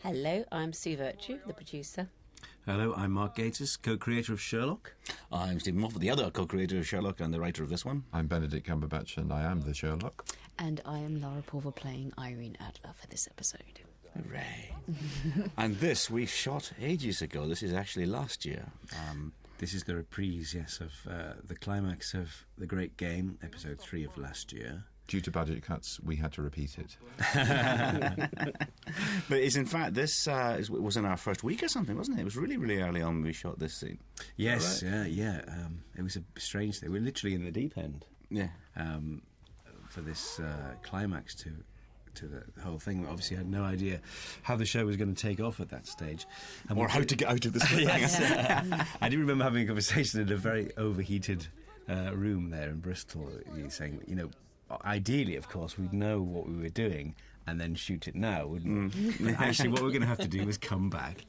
Hello, I'm Sue Vertue, the producer. Hello, I'm Mark Gatiss, co-creator of Sherlock. I'm Stephen Moffat, the other co-creator of Sherlock and the writer of this one. I'm Benedict Cumberbatch and I am the Sherlock. And I am Lara Pulver playing Irene Adler for this episode. Hooray. And this we shot ages ago. This is actually last year. This is the reprise, yes, of the climax of The Great Game, episode 3 of last year. Due to budget cuts, we had to repeat it. But it's in fact, this was in our first week or something, wasn't it? It was really, really early on when we shot this scene. Yes, right? yeah. It was a strange thing. We were literally in the deep end. Yeah. For this climax to the whole thing. We obviously had no idea how the show was going to take off at that stage. Or how to get out of this thing. I do remember having a conversation in a very overheated room there in Bristol, saying, you know, ideally, of course, we'd know what we were doing and then shoot it now, wouldn't we? But actually, what we're going to have to do is come back,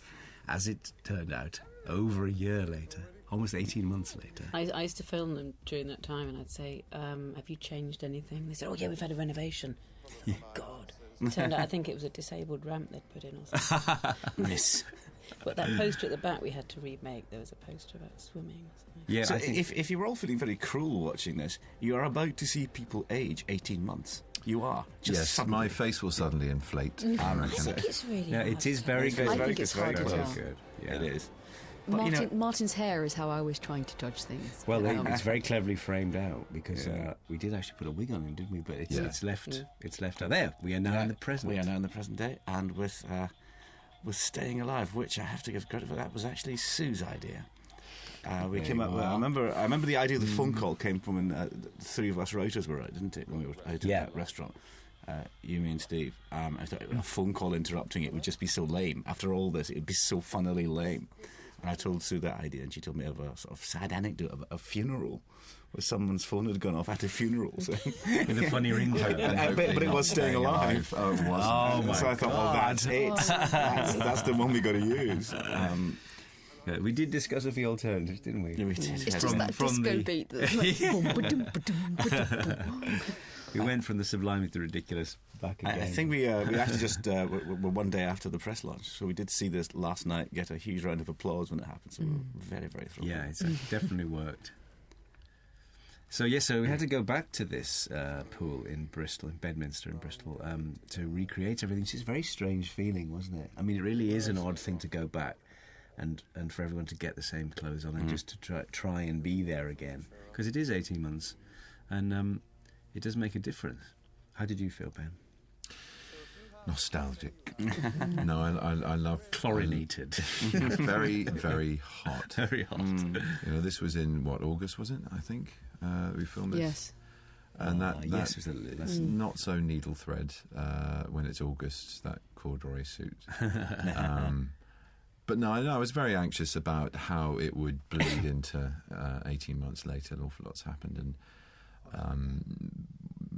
as it turned out, over a year later, almost 18 months later. I used to film them during that time, and I'd say, have you changed anything? They said, oh, yeah, we've had a renovation. Yeah. Oh, God. It turned out, I think it was a disabled ramp they'd put in or something. Miss. But that poster at the back we had to remake. There was a poster about swimming or something. Yeah, so if you were all feeling very cruel watching this, you are about to see people age 18 months. You are. Yes, suddenly. My face will suddenly inflate. I think it's really Yeah, it is very good. I think it's hard very as well. good. Yeah. It is. But, Martin's hair is how I was trying to judge things. Well, it's very cleverly framed out because we did actually put a wig on him, didn't we? But it's left. It's left out there. We are now in the present. We are now in the present day, and with Staying Alive, which I have to give credit for. That was actually Sue's idea. We came up. I remember the idea of the phone call came from when the three of us writers were out, didn't it? When we were out at that restaurant. You, me and Steve. I thought a phone call interrupting it would just be so lame. After all this, it would be so funnily lame. And I told Sue that idea, and she told me of a sort of sad anecdote of a funeral where someone's phone had gone off at a funeral. So. With a funny ringtone. But it was Staying Alive. Oh, it was. Oh, my So I thought, well, that's it. That's the one we got to use. We did discuss a few alternatives, didn't we? Yeah, we did. It's just that disco beat that's like boom, ba-dum, ba-dum, ba-dum. We went from the sublime to the ridiculous back again. I think we actually just were one day after the press launch, so we did see this last night, get a huge round of applause when it happened, so we were very, very thrilled. Yeah, it's definitely worked. So we had to go back to this pool in Bristol, in Bedminster in Bristol, to recreate everything. It's a very strange feeling, wasn't it? I mean, it really is an odd thing to go back and for everyone to get the same clothes on and just to try and be there again. Because it is 18 months, and it does make a difference. How did you feel, Ben? Nostalgic. No, I love... Chlorinated. Very, very hot. Very hot. You know, this was in, August, was it, I think? We filmed it. Yes. And that's not so needle thread when it's August, that corduroy suit. But no, I was very anxious about how it would bleed into 18 months later. An awful lot's happened, and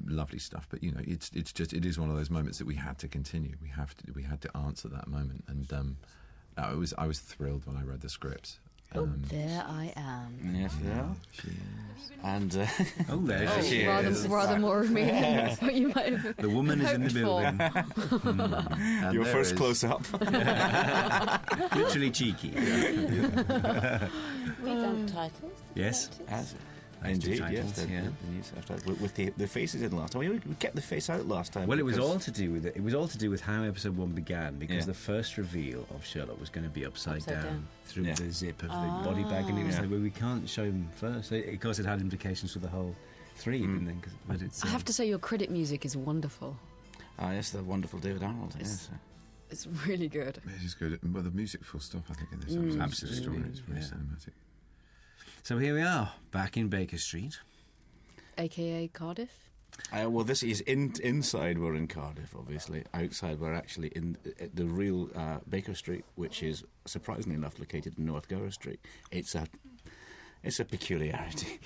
lovely stuff. But you know, it is one of those moments that we had to continue. We had to answer that moment, and I was thrilled when I read the script. There I am. Yes, yeah. She is. And there she is. Rather more of me than what you might have. The woman is in the building. Your first close-up. Literally cheeky. Revamped titles. Yes. Indeed, titles, yes. With the faces in last time. We kept the face out last time. Well, it was all to do with it. It was all to do with how episode 1 began, because the first reveal of Sherlock was going to be upside down through the zip of the body bag, and it was like, well, we can't show him first. So, of course, it had implications for the whole 3, didn't it? But it's, I have to say, your credit music is wonderful. Yes, the wonderful David Arnold. Yes. It's really good. It is good. Well, the music full stop, I think, in this episode. Absolutely. It's very cinematic. So here we are, back in Baker Street. A.K.A. Cardiff? Well, this is inside we're in Cardiff, obviously. Outside we're actually in the real Baker Street, which is, surprisingly enough, located in North Gower Street. It's a peculiarity.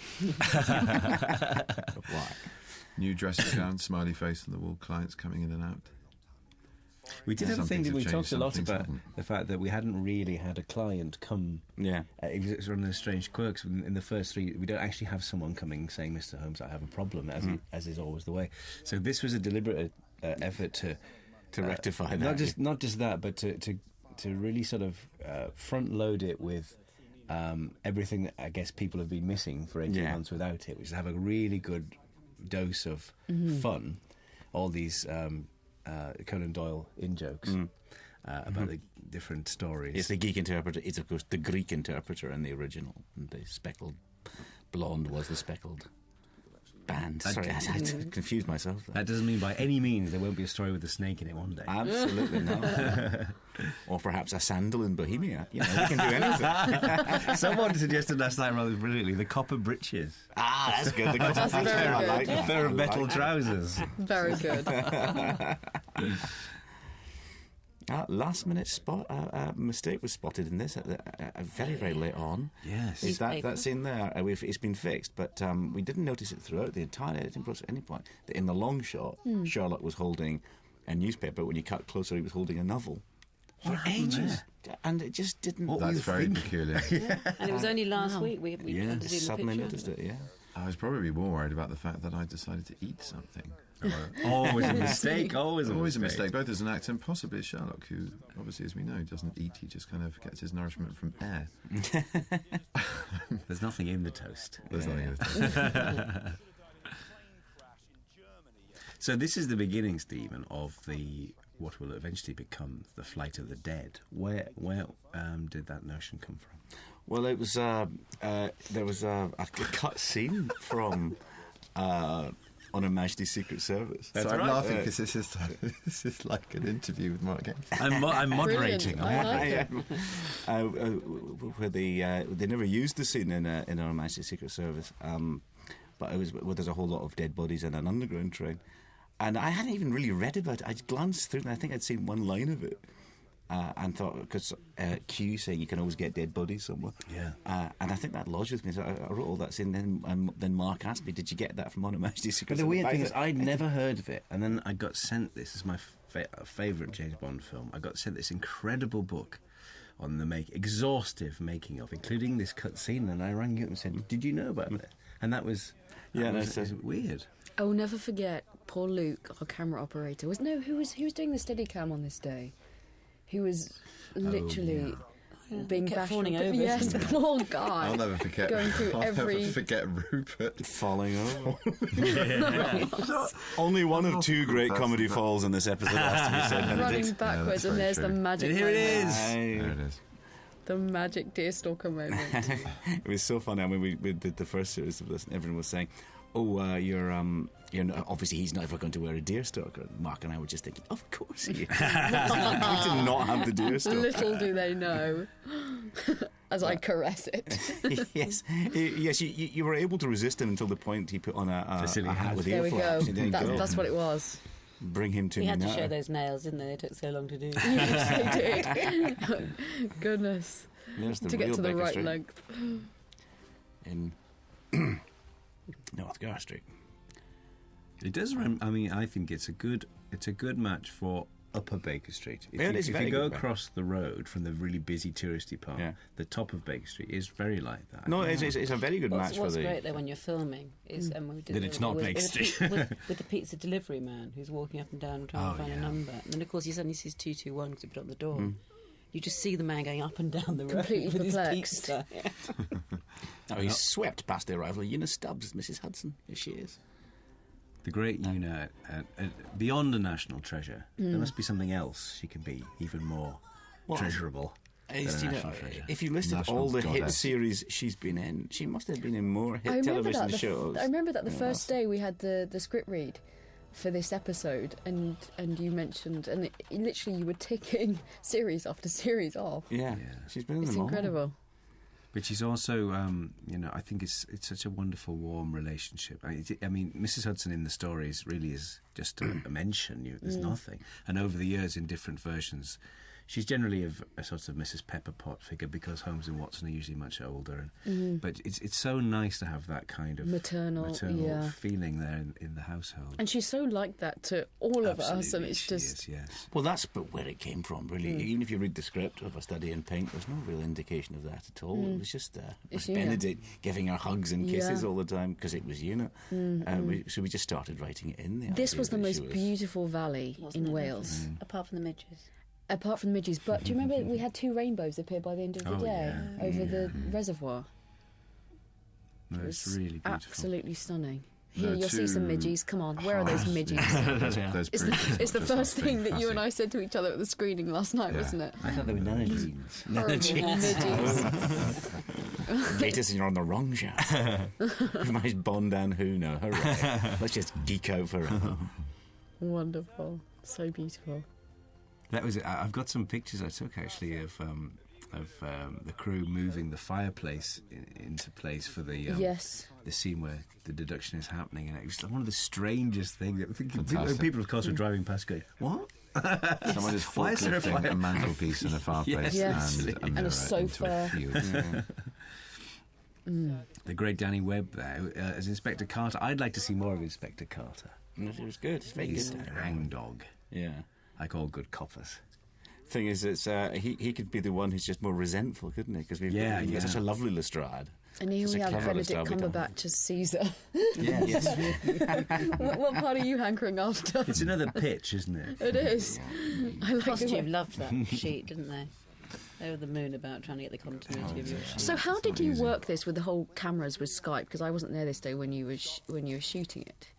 Why? New dressing gown, smiley face on the wall, clients coming in and out. We did have a thing that we talked a lot about, haven't. the fact that we hadn't really had a client come. Yeah. It was one of those strange quirks. In the first 3, we don't actually have someone coming saying, Mr. Holmes, I have a problem, as is always the way. So this was a deliberate effort to to rectify that. Not just that, but to really sort of front load it with everything that I guess people have been missing for 18 months without it, which is have a really good dose of fun. All these Conan Doyle in-jokes about the different stories. It's the geek interpreter. It's, of course, the Greek interpreter in the original. And the speckled blonde was the speckled band. Sorry, I confused myself there. That doesn't mean by any means there won't be a story with a snake in it one day. Absolutely not. Or perhaps a sandal in Bohemia. You know, we can do anything. Someone suggested last night rather brilliantly the copper breeches. Ah, that's good. The copper breeches. I like that. A pair of metal trousers. Very good. Last minute mistake was spotted in this very, very late on. Yes. Is that scene there? It's been fixed, but we didn't notice it throughout the entire editing process at any point. That in the long shot, Sherlock was holding a newspaper. When you cut closer, he was holding a novel. For ages. And it just didn't... That's very peculiar. And it was only last week we had to zoom suddenly the noticed it, I was probably more worried about the fact that I decided to eat something. Always a mistake. Always a mistake. Both as an actor and possibly as Sherlock, who, obviously, as we know, doesn't eat. He just kind of gets his nourishment from air. There's nothing in the toast. Nothing in the toast. So this is the beginning, Stephen, of what will eventually become the Flight of the Dead. Where did that notion come from? Well, it was there was a cut scene from On Her Majesty's Secret Service. So I'm laughing because this is like an interview with Mark Gatiss. I'm moderating. Where they never used the scene in On Her Majesty's Secret Service, but it was where there's a whole lot of dead bodies in an underground train. And I hadn't even really read about it. I glanced through and I think I'd seen one line of it. And thought, because Q saying you can always get dead bodies somewhere. Yeah. And I think that lodged with me. So I wrote all that scene. Then Mark asked me, did you get that from On Her Majesty's Secret But the Service? weird thing is, I'd never heard of it. And then I got sent this. This is my favourite James Bond film. I got sent this incredible book on the exhaustive making of, including this cut scene. And I rang you up and said, did you know about it? And that was... It's weird. I will never forget poor Luke, our camera operator. Who was doing the Steadicam on this day? He was literally being bashed. Falling over. Yes, the poor guy. I'll never forget. Going through Never forget Rupert falling over. Only one of two great comedy falls in this episode has to be said. Running Benedict. backwards, Yeah, and there's that's very the true. magic. And here it moment. is. There it is. The magic deerstalker moment. It was so funny. I mean, we did the first series of this, and everyone was saying, you're not, obviously he's not ever going to wear a deerstalker. Mark and I were just thinking, of course he is. We did not have the deerstalker. Little do they know, as I caress it. Yes, you were able to resist him until the point he put on a hat with There we go. earflaps. And there you go. That's what it was. Bring him to We me had to now. show those nails, didn't they? They took so long to do. Yes, they did. Goodness. There's the To get real to the Baker right Street length. in North Gar Street. It does. I mean, I think it's a good match for Upper Baker Street. If Yeah, you, it is if very you go good, across the road from the really busy touristy part, the top of Baker Street is very like that. No, it's a very good match What's for the. great though when you're filming is and we did That it's not with, Baker Street. with the pizza delivery man who's walking up and down trying to find a number, and then of course he suddenly sees 221 because he put it on the door. You just see the man going up and down the road Completely with perplexed. his pizza. Oh, he's swept past the arrival of Una Stubbs, Mrs. Hudson. Here she is. The great Una, beyond a national treasure, there must be something else she can be even more treasurable. than a national treasure. If you listed National all the hit goddess. series she's been in, she must have been in more hit I remember television that. shows. I remember that the first day we had the script read for this episode, and you mentioned, and literally you were ticking series after series off. Yeah, she's been in It's them all. incredible. But she's also, I think it's such a wonderful, warm relationship. I mean, Mrs. Hudson in the stories really is just a mention. There's nothing. And over the years, in different versions, she's generally a sort of Mrs. Pepperpot figure because Holmes and Watson are usually much older. But it's so nice to have that kind of maternal feeling there in the household. And she's so like that to all of us, and it's just... yes. Well, that's but where it came from, really. Even if you read the script of A Study in Pink, there's no real indication of that at all. It was just Benedict giving her hugs and kisses all the time because it was Una. So we just started writing it in there. This was the most beautiful valley in Wales. Apart from the midges. Apart from the midges. But do you remember we had 2 rainbows appear by the end of the day over the reservoir? No, it's really beautiful. Absolutely stunning. Here, you'll see some midges. Come on, where are those midges? It's the first thing that you and I said to each other at the screening last night, wasn't it? I thought they were nanogenes. Midges. Gatiss, you're on the wrong show. Nice Bond and who? No, hooray. Let's just geek out forever. Wonderful. So beautiful. That was it. I've got some pictures I took actually of the crew moving the fireplace into place for the scene where the deduction is happening, and it was one of the strangest things. People of course, were driving past going, "What?" Someone is forklifting a mantelpiece and a fireplace and a sofa. The great Danny Webb there as Inspector Carter. I'd like to see more of Inspector Carter. It was good. It's very He's good. a hangdog. Yeah. Like all good coppers. Thing is, it's he could be the one who's just more resentful, couldn't he? Because we've got such a lovely Lestrade. And here we have Benedict Cumberbatch as Caesar. Yes. What part are you hankering after? It's another pitch, isn't it? It is. I like Costume loved that sheet, didn't they? They were the moon about trying to get the continuity of your sheet. So how did you work this with the whole cameras with Skype? Because I wasn't there this day when you were shooting it.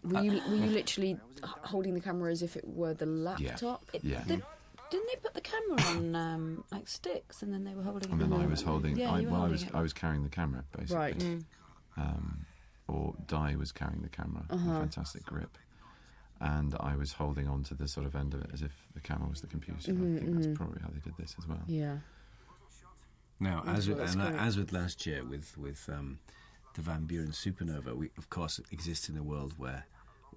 Were you literally holding the camera as if it were the laptop? Yeah. Didn't they put the camera on like sticks, and then they were holding? And then I was holding. Yeah, I was carrying the camera basically. Right. Or Di was carrying the camera. Fantastic grip. And I was holding on to the sort of end of it as if the camera was the computer. I think that's probably how they did this as well. Yeah. Now, as with last year with the Van Buren Supernova, we of course exist in a world where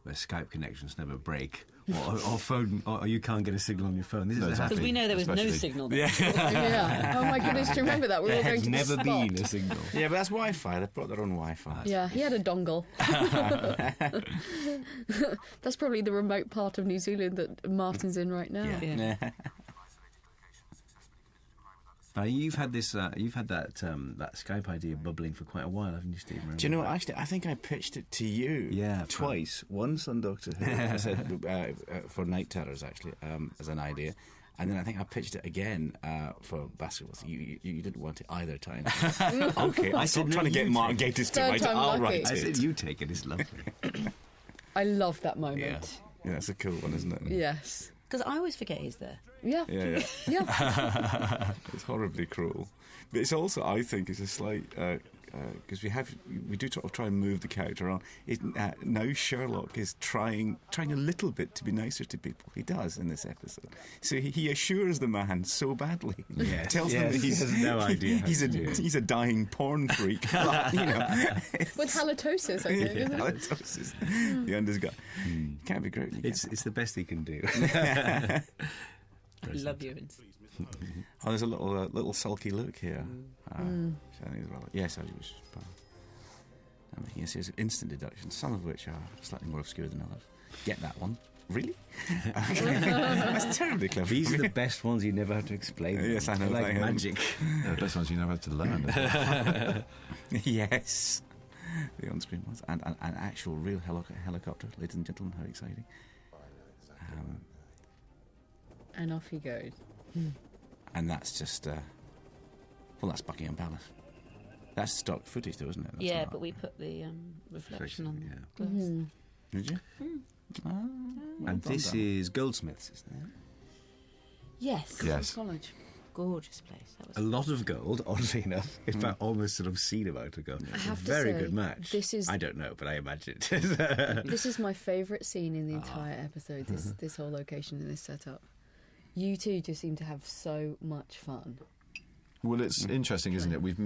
Skype connections never break, or phone, or you can't get a signal on your phone. This is because we know there was no signal there. Yeah. Oh my goodness, do you remember that? We were going to the never spot. been a signal. Yeah, but that's Wi-Fi. They brought their own Wi-Fi. Yeah, he had a dongle. That's probably the remote part of New Zealand that Martin's in right now. Yeah. You've had this. You've had that Skype idea bubbling for quite a while, haven't you, Steve? Do you know? Actually, I think I pitched it to you. Yeah, twice. Once on Doctor Who, I said for Night Terrors actually as an idea, and then I think I pitched it again for Basketball. You didn't want it either time. Okay, I stopped trying to get Martin Gatiss to write it. I'll write it. I said you take it. It's lovely. I love that moment. Yeah, that's a cool one, isn't it? Yes. Because I always forget he's there. Yeah. Yeah. It's horribly cruel. But it's also, I think, it's a slight... because we do sort of try and move the character on. Now Sherlock is trying a little bit to be nicer to people. He does in this episode. So he assures the man so badly. Yes, tells them that he has no idea. He's a dying porn freak. But, With halitosis, I think, isn't it? Halitosis. The under's got... Can't be great. It's the best he can do. Love you. Oh, there's a little sulky look here. Yes, I was. Yes, there's instant deductions, some of which are slightly more obscure than others. Get that one? Really? That's terribly clever. These are the best ones you never have to explain. Yes, I know. Like magic. The best ones you never have to learn. As well. Yes. The on-screen ones. And an actual real helicopter, ladies and gentlemen. How exciting. And off he goes. And that's just... that's Buckingham Palace. That's stock footage, though, isn't it? That's but we put the reflection on. Yeah. Mm-hmm. Did you? And this is Goldsmiths, isn't it? Yes. College. Gorgeous place. That was a lot of gold, oddly enough. In fact, almost sort of seen about to go. I have to very say, good match. This is, I don't know, but I imagine it. This is my favourite scene in the entire episode. This whole location and this setup. You two just seem to have so much fun. Well, it's interesting, isn't it? We've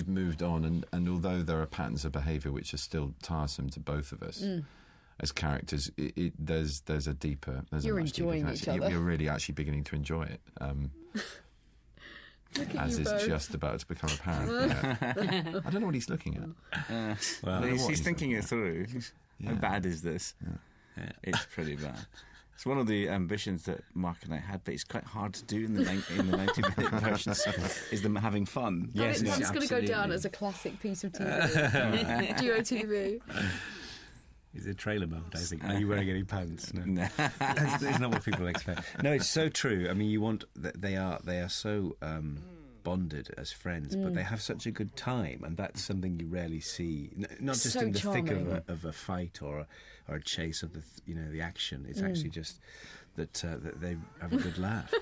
moved on, and although there are patterns of behaviour which are still tiresome to both of us, as characters, there's a deeper. You're enjoying each other. You're really actually beginning to enjoy it. As is both. just about to become apparent. Yeah. I don't know what he's looking at. Well, he's thinking it through. Yeah. How bad is this? Yeah. It's pretty bad. It's one of the ambitions that Mark and I had, but it's quite hard to do in the 90-minute versions, is them having fun. Yes, Yes, that's going to go absolutely. down as a classic piece of TV. Duo TV. It's a trailer mode, I think. Are you wearing any pants? No. No. That's not what people expect. No, it's so true. I mean, you want... They are so bonded as friends, but they have such a good time, and that's something you rarely see. Not just So in the charming. thick of a fight or a chase of the action. It's actually just that they have a good laugh.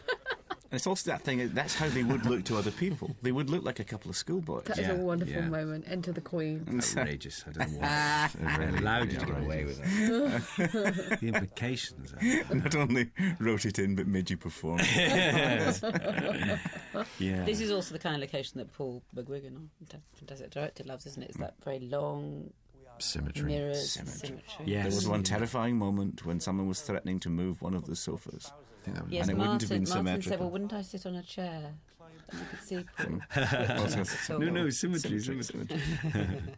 And it's also that thing, that's how they would look to other people. They would look like a couple of schoolboys. That is Yeah, a wonderful yeah. moment. Enter the Queen. Outrageous. I don't know why. It really, Allowed you really to get away outrageous. with it. The implications. Not only wrote it in, but made you perform. Yeah. This is also the kind of location that Paul McGuigan, our fantastic director, loves, isn't it? It's that very long Symmetry. mirrors, Symmetry. Yes. There was one terrifying moment when someone was threatening to move one of the sofas. I think that was Yes, And it Martin, wouldn't have been Martin said, symmetrical. well, wouldn't I sit on a chair? And you could see Paul. No, symmetry.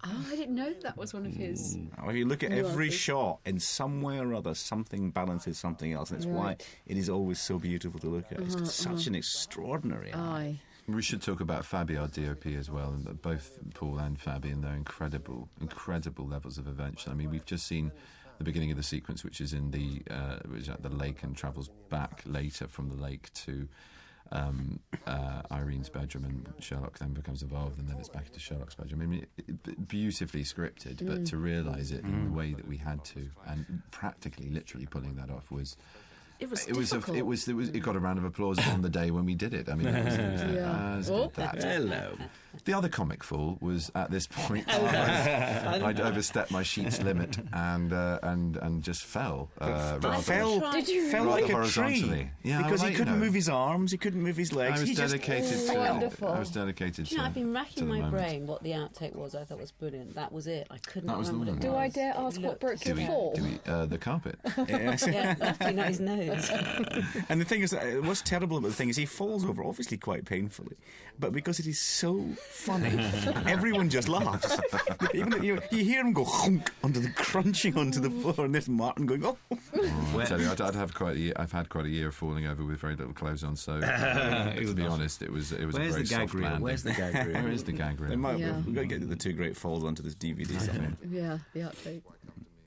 Oh, I didn't know that was one of his. Oh, if you look at every Nuances. shot, in some way or other, something balances something else. And it's why Right. it is always so beautiful to look at. It's such an extraordinary eye. Aye. We should talk about Fabi, our DOP, as well, and both Paul and Fabi and their incredible levels of invention. I mean, we've just seen the beginning of the sequence, which is in which is at the lake and travels back later from the lake to Irene's bedroom, and Sherlock then becomes involved, and then it's back to Sherlock's bedroom. I mean, beautifully scripted, but to realise it in the way that we had to, and practically, literally pulling that off was. It was It difficult. it got a round of applause on the day when we did it. I mean, it was Yeah. as Oh. good that. Hello. The other comic fool was at this point. I'd overstepped my sheet's limit and just fell. Did you fell Rather like a tree. horizontally. Yeah, because well, he you couldn't know. move his arms, he couldn't move his legs. I was he just dedicated. Wonderful. I was dedicated. Do you know, to, I've been to racking the my moment. brain what the outtake was. I thought was brilliant. That was it. I could not That was the remember what it one. was. Do I dare ask what broke your Do we? fall? The carpet. Yes. Yeah, luckily not his nose. And the thing is, what's terrible about the thing is he falls over, obviously quite painfully, but because it is so funny, everyone just laughs. Even though you hear him go hunk crunching onto the floor, and there's Martin going, oh. I tell you, I've had quite a year of falling over with very little clothes on. So to be honest, it was Where's a very the gag soft reel? landing. Where's the gag reel? Where is the gag reel? Yeah. We've got to get the two great falls onto this DVD somewhere. Yeah, the outtake.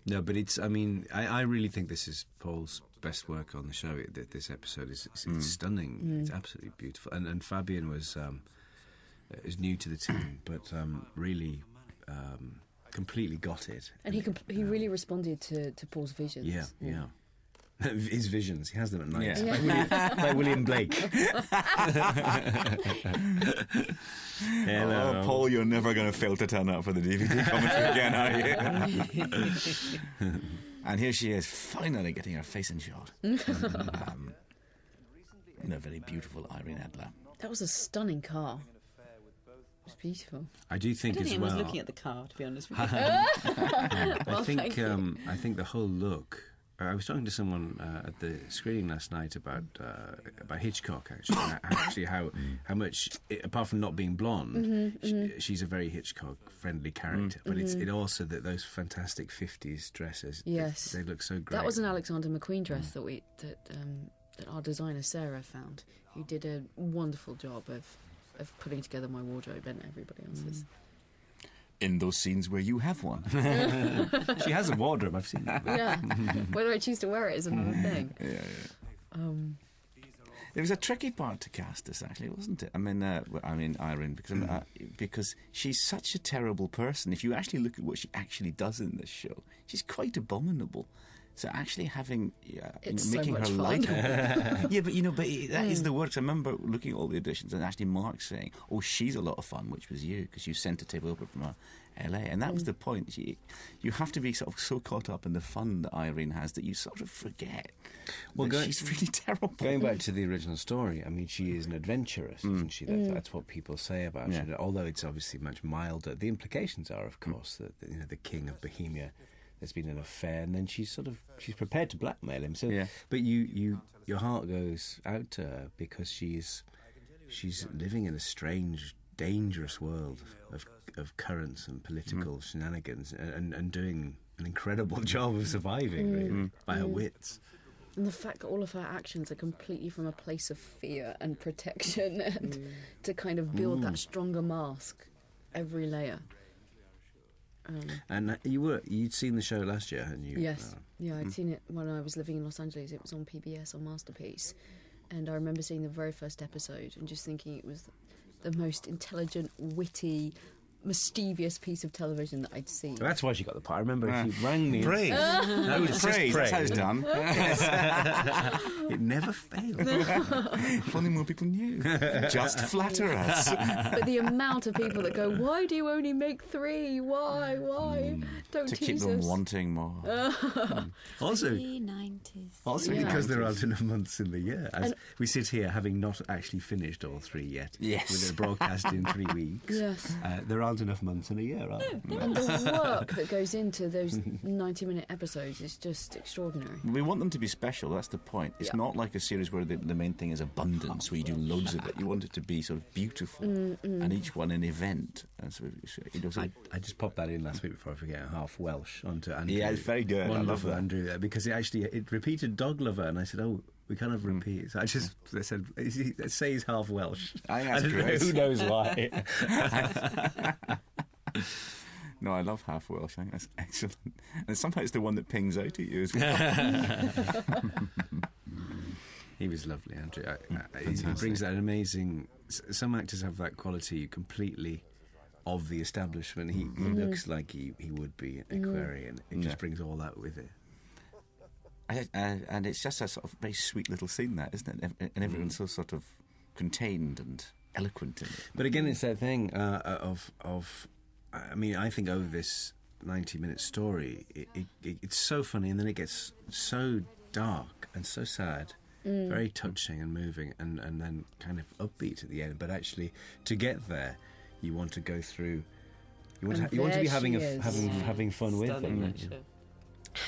No, but it's. I mean, I really think this is Paul's best work on the show. This episode is it's stunning. It's absolutely beautiful. And Fabian was is new to the team, but really completely got it. And he really responded to Paul's visions. Yeah. His visions, he has them at night. Yeah. By William Blake. Hello. Oh, Paul, you're never going to fail to turn up for the DVD commentary again, are you? And here she is, finally getting her face in shot. In a very beautiful Irene Adler. That was a stunning car. It was beautiful. I do I think don't as think I was well. looking at the car, to be honest with you. Well, thank you. I think the whole look. I was talking to someone at the screening last night about Hitchcock actually, and how much apart from not being blonde, she's a very Hitchcock friendly character. But it also that those fantastic 50s dresses. Yes. they look so great. That was an Alexander McQueen dress that our designer Sarah found. Who did a wonderful job of putting together my wardrobe and everybody else's. In those scenes where you have one. She has a wardrobe. I've seen that. Yeah, whether I choose to wear it is another thing. It was a tricky part to cast this, actually, wasn't it? I mean, Irene, because she's such a terrible person. If you actually look at what she actually does in this show, she's quite abominable. So actually having, It's so making her much fun. likeable. Yeah, but that is the work. I remember looking at all the auditions and actually Mark saying, "Oh, she's a lot of fun," which was you because you sent a table over from LA, and that was the point. You have to be sort of so caught up in the fun that Irene has that you sort of forget. Well, that she's really terrible. Going back to the original story, I mean, she is an adventuress, isn't she? That's what people say about her. Although it's obviously much milder. The implications are, of course, that the king of Bohemia there's been an affair, and then she's prepared to blackmail him. So, Yeah. but your heart goes out to her because she's living in a strange, dangerous world of currents and political shenanigans, and doing an incredible job of surviving, really, by her wits. And the fact that all of her actions are completely from a place of fear and protection, and to kind of build that stronger mask, every layer. And you'd seen the show last year, hadn't you? Yes. Yeah, I'd seen it when I was living in Los Angeles. It was on PBS on Masterpiece. And I remember seeing the very first episode and just thinking it was the most intelligent, witty, mischievous piece of television that I'd seen. That's why she got the part. I remember he rang me. Praise. No, it's Praise. That's how it's done. It never failed. If only more people knew. Just flatter us. But the amount of people that go, why do you only make 3? Why? Don't To tease keep them us. wanting more. Also, 90s. Yeah. because there aren't enough months in the year. As we sit here having not actually finished all 3 yet. Yes. With a broadcast in 3 weeks. Yes. There aren't enough months in a year, are there? And the work that goes into those 90-minute episodes is just extraordinary. We want them to be special, that's the point. It's not like a series where the main thing is abundance, where you do loads of it. You want it to be sort of beautiful, and each one an event. And so, I just popped that in last week before I forget, half Welsh onto Andrew. Yeah, it's very good. I love Wonderful that. Andrew, because it repeated Dog Lover, and I said, we kind of repeat. So I said, say he's half Welsh. I think that's don't know, great. who knows why? No, I love half Welsh. I think that's excellent. And somehow it's the one that pings out at you as well. He was lovely, Andrew. He brings that amazing... Some actors have that quality completely of the establishment. He looks like he would be an Aquarian. It just brings all that with it. And it's just a sort of very sweet little scene, that, isn't it? And everyone's so sort of contained and eloquent in it. But again, it's that thing of I mean, I think over this 90-minute story, it's so funny, and then it gets so dark and so sad, very touching and moving, and then kind of upbeat at the end. But actually, to get there, you want to go through. You want to be having fun with Stunning, them. that show.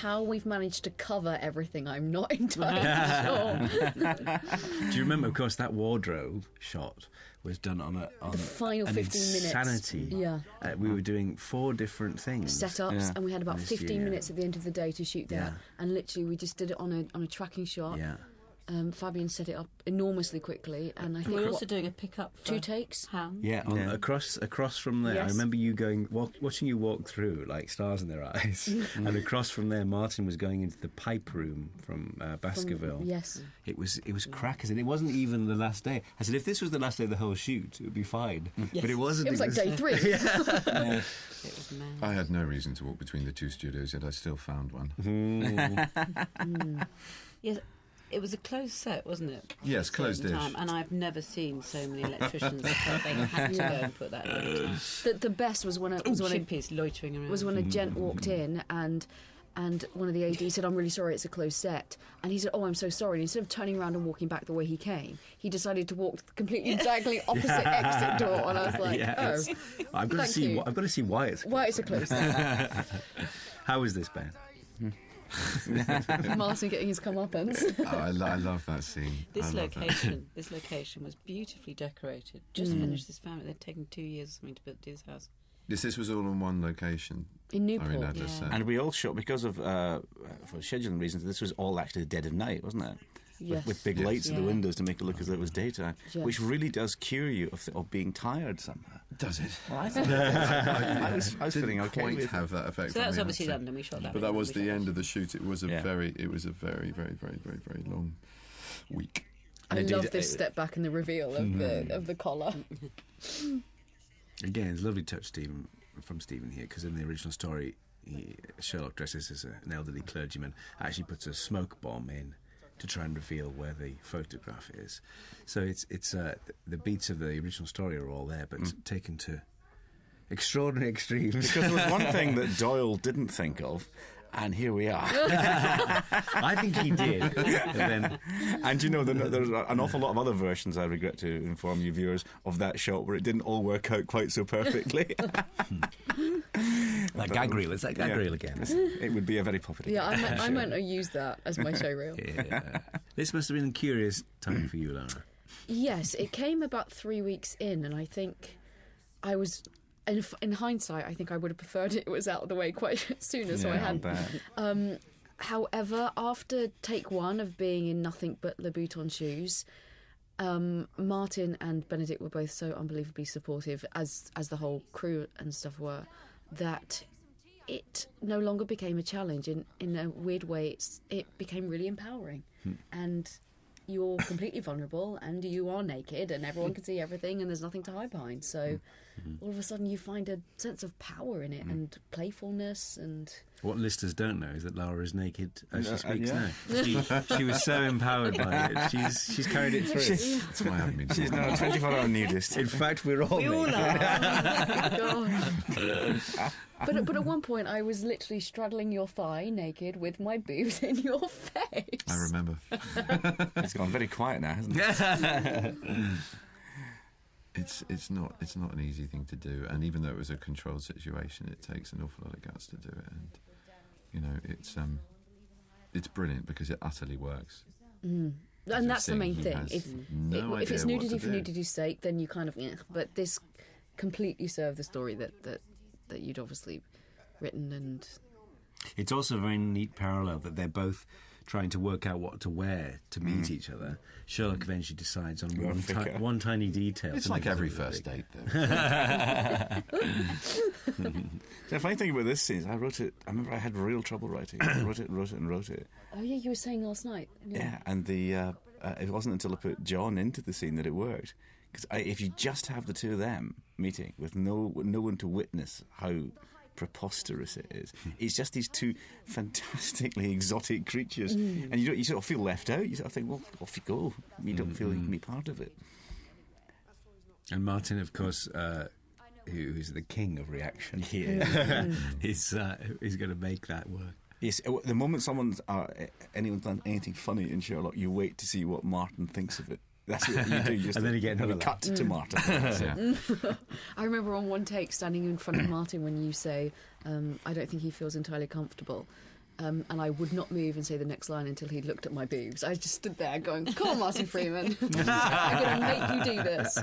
How we've managed to cover everything, I'm not entirely sure. Do you remember, of course, that wardrobe shot was done on The final an 15 minutes. insanity. Yeah. We were doing 4 different things. Setups, and we had about This 15 year. minutes at the end of the day to shoot that. Yeah. And literally, we just did it on a tracking shot. Yeah. Fabian set it up enormously quickly, and I think We're also doing a pickup for 2 takes. Ham. Yeah, across from there. I Yes. remember you watching you walk through like stars in their eyes, and across from there, Martin was going into the pipe room from Baskerville. Yes. It was crackers, and it wasn't even the last day. I said, if this was the last day of the whole shoot, it would be fine. Yes. But it wasn't. It was like day 3. It was mad. I had no reason to walk between the 2 studios, yet I still found one. Yes, it was a closed set, wasn't it? Yes, For a certain closed-ish. time, and I've never seen so many electricians that felt they had to go and put that in. The best was when Chimpies loitering around. was when a gent walked in and one of the ADs said, "I'm really sorry, it's a closed set." And he said, "Oh, I'm so sorry." And instead of turning around and walking back the way he came, he decided to walk the completely diagonally opposite exit door. And I was like, Yes. I've got to Thank see. you. I've got to see why it's. "Why it's a closed set?" How was this, Ben? Martin getting his comeuppance. I love that scene. This I love that. location was beautifully decorated. Just finished this family. They'd taken 2 years or something to build this house. This was all in one location. In Newport. Irene Adler Yeah. said. And we all shot, because of for scheduling reasons, this was all actually dead of night, wasn't it? Yes. With big lights at the Yeah. windows to make it look as though it was daytime, Yes. which really does cure you of being tired somehow. Does it? Well, I think I was feeling Didn't okay quite with it. have that effect. So on that's me, obviously I'd say. London. We shot that. But that was the end of the shoot. It was a Yeah. very, very, very, very, very long week. I And love indeed, this step back in the reveal of the collar. Again, it's a lovely touch, from Stephen here, because in the original story, Sherlock dresses as an elderly clergyman, actually puts a smoke bomb in to try and reveal where the photograph is. So it's the beats of the original story are all there, but taken to extraordinary extremes. Because there was one thing that Doyle didn't think of, And here we are. I think he did. And you know, there's an awful lot of other versions, I regret to inform you viewers, of that shot where it didn't all work out quite so perfectly. That gag reel. Is that gag reel again? It would be a very popular Yeah, I might not use that as my show reel. Yeah. This must have been a curious time for you, Lara. Yes, it came about 3 weeks in, and I think I was... In hindsight, I think I would have preferred it was out of the way quite sooner, so I hadn't. However, after take one of being in nothing but Louboutin shoes, Martin and Benedict were both so unbelievably supportive, as the whole crew and stuff were, that it no longer became a challenge. In a weird way, it became really empowering. And you're completely vulnerable, and you are naked, and everyone can see everything, and there's nothing to hide behind. So all of a sudden you find a sense of power in it, and playfulness, and... What listeners don't know is that Lara is naked as she speaks now. She was so empowered by it. She's carried it through. That's why I haven't been. She's now a 24-hour nudist. In fact, we're all naked. But at one point I was literally straddling your thigh naked with my boobs in your face. I remember. It's gone very quiet now, hasn't it? It's not an easy thing to do, and even though it was a controlled situation, it takes an awful lot of guts to do it. And you know, it's brilliant because it utterly works. And that's the main thing. If it's nudity for nudity's sake, then you kind of... But this completely served the story that you'd obviously written. And it's also a very neat parallel that they're both trying to work out what to wear to meet each other. Sherlock eventually decides on one tiny detail. It's like every first date, though. The funny thing about this scene is I wrote it... I remember I had real trouble writing it. I wrote it. Oh, yeah, you were saying last night. Yeah, and it wasn't until I put John into the scene that it worked. Because if you just have the two of them meeting with no one to witness how preposterous it is, it's just these two fantastically exotic creatures, and you sort of feel left out. You sort of think, well, off you go. You don't feel you can be part of it. And Martin, of course, who is the king of reaction, he's going to make that work. Yes, the moment anyone's done anything funny in Sherlock, you wait to see what Martin thinks of it. That's what you do. And then you get another cut to Martin. I remember on one take standing in front of Martin when you say, I don't think he feels entirely comfortable. And I would not move and say the next line until he looked at my boobs. I just stood there going, come on, Martin Freeman. I'm going to make you do this.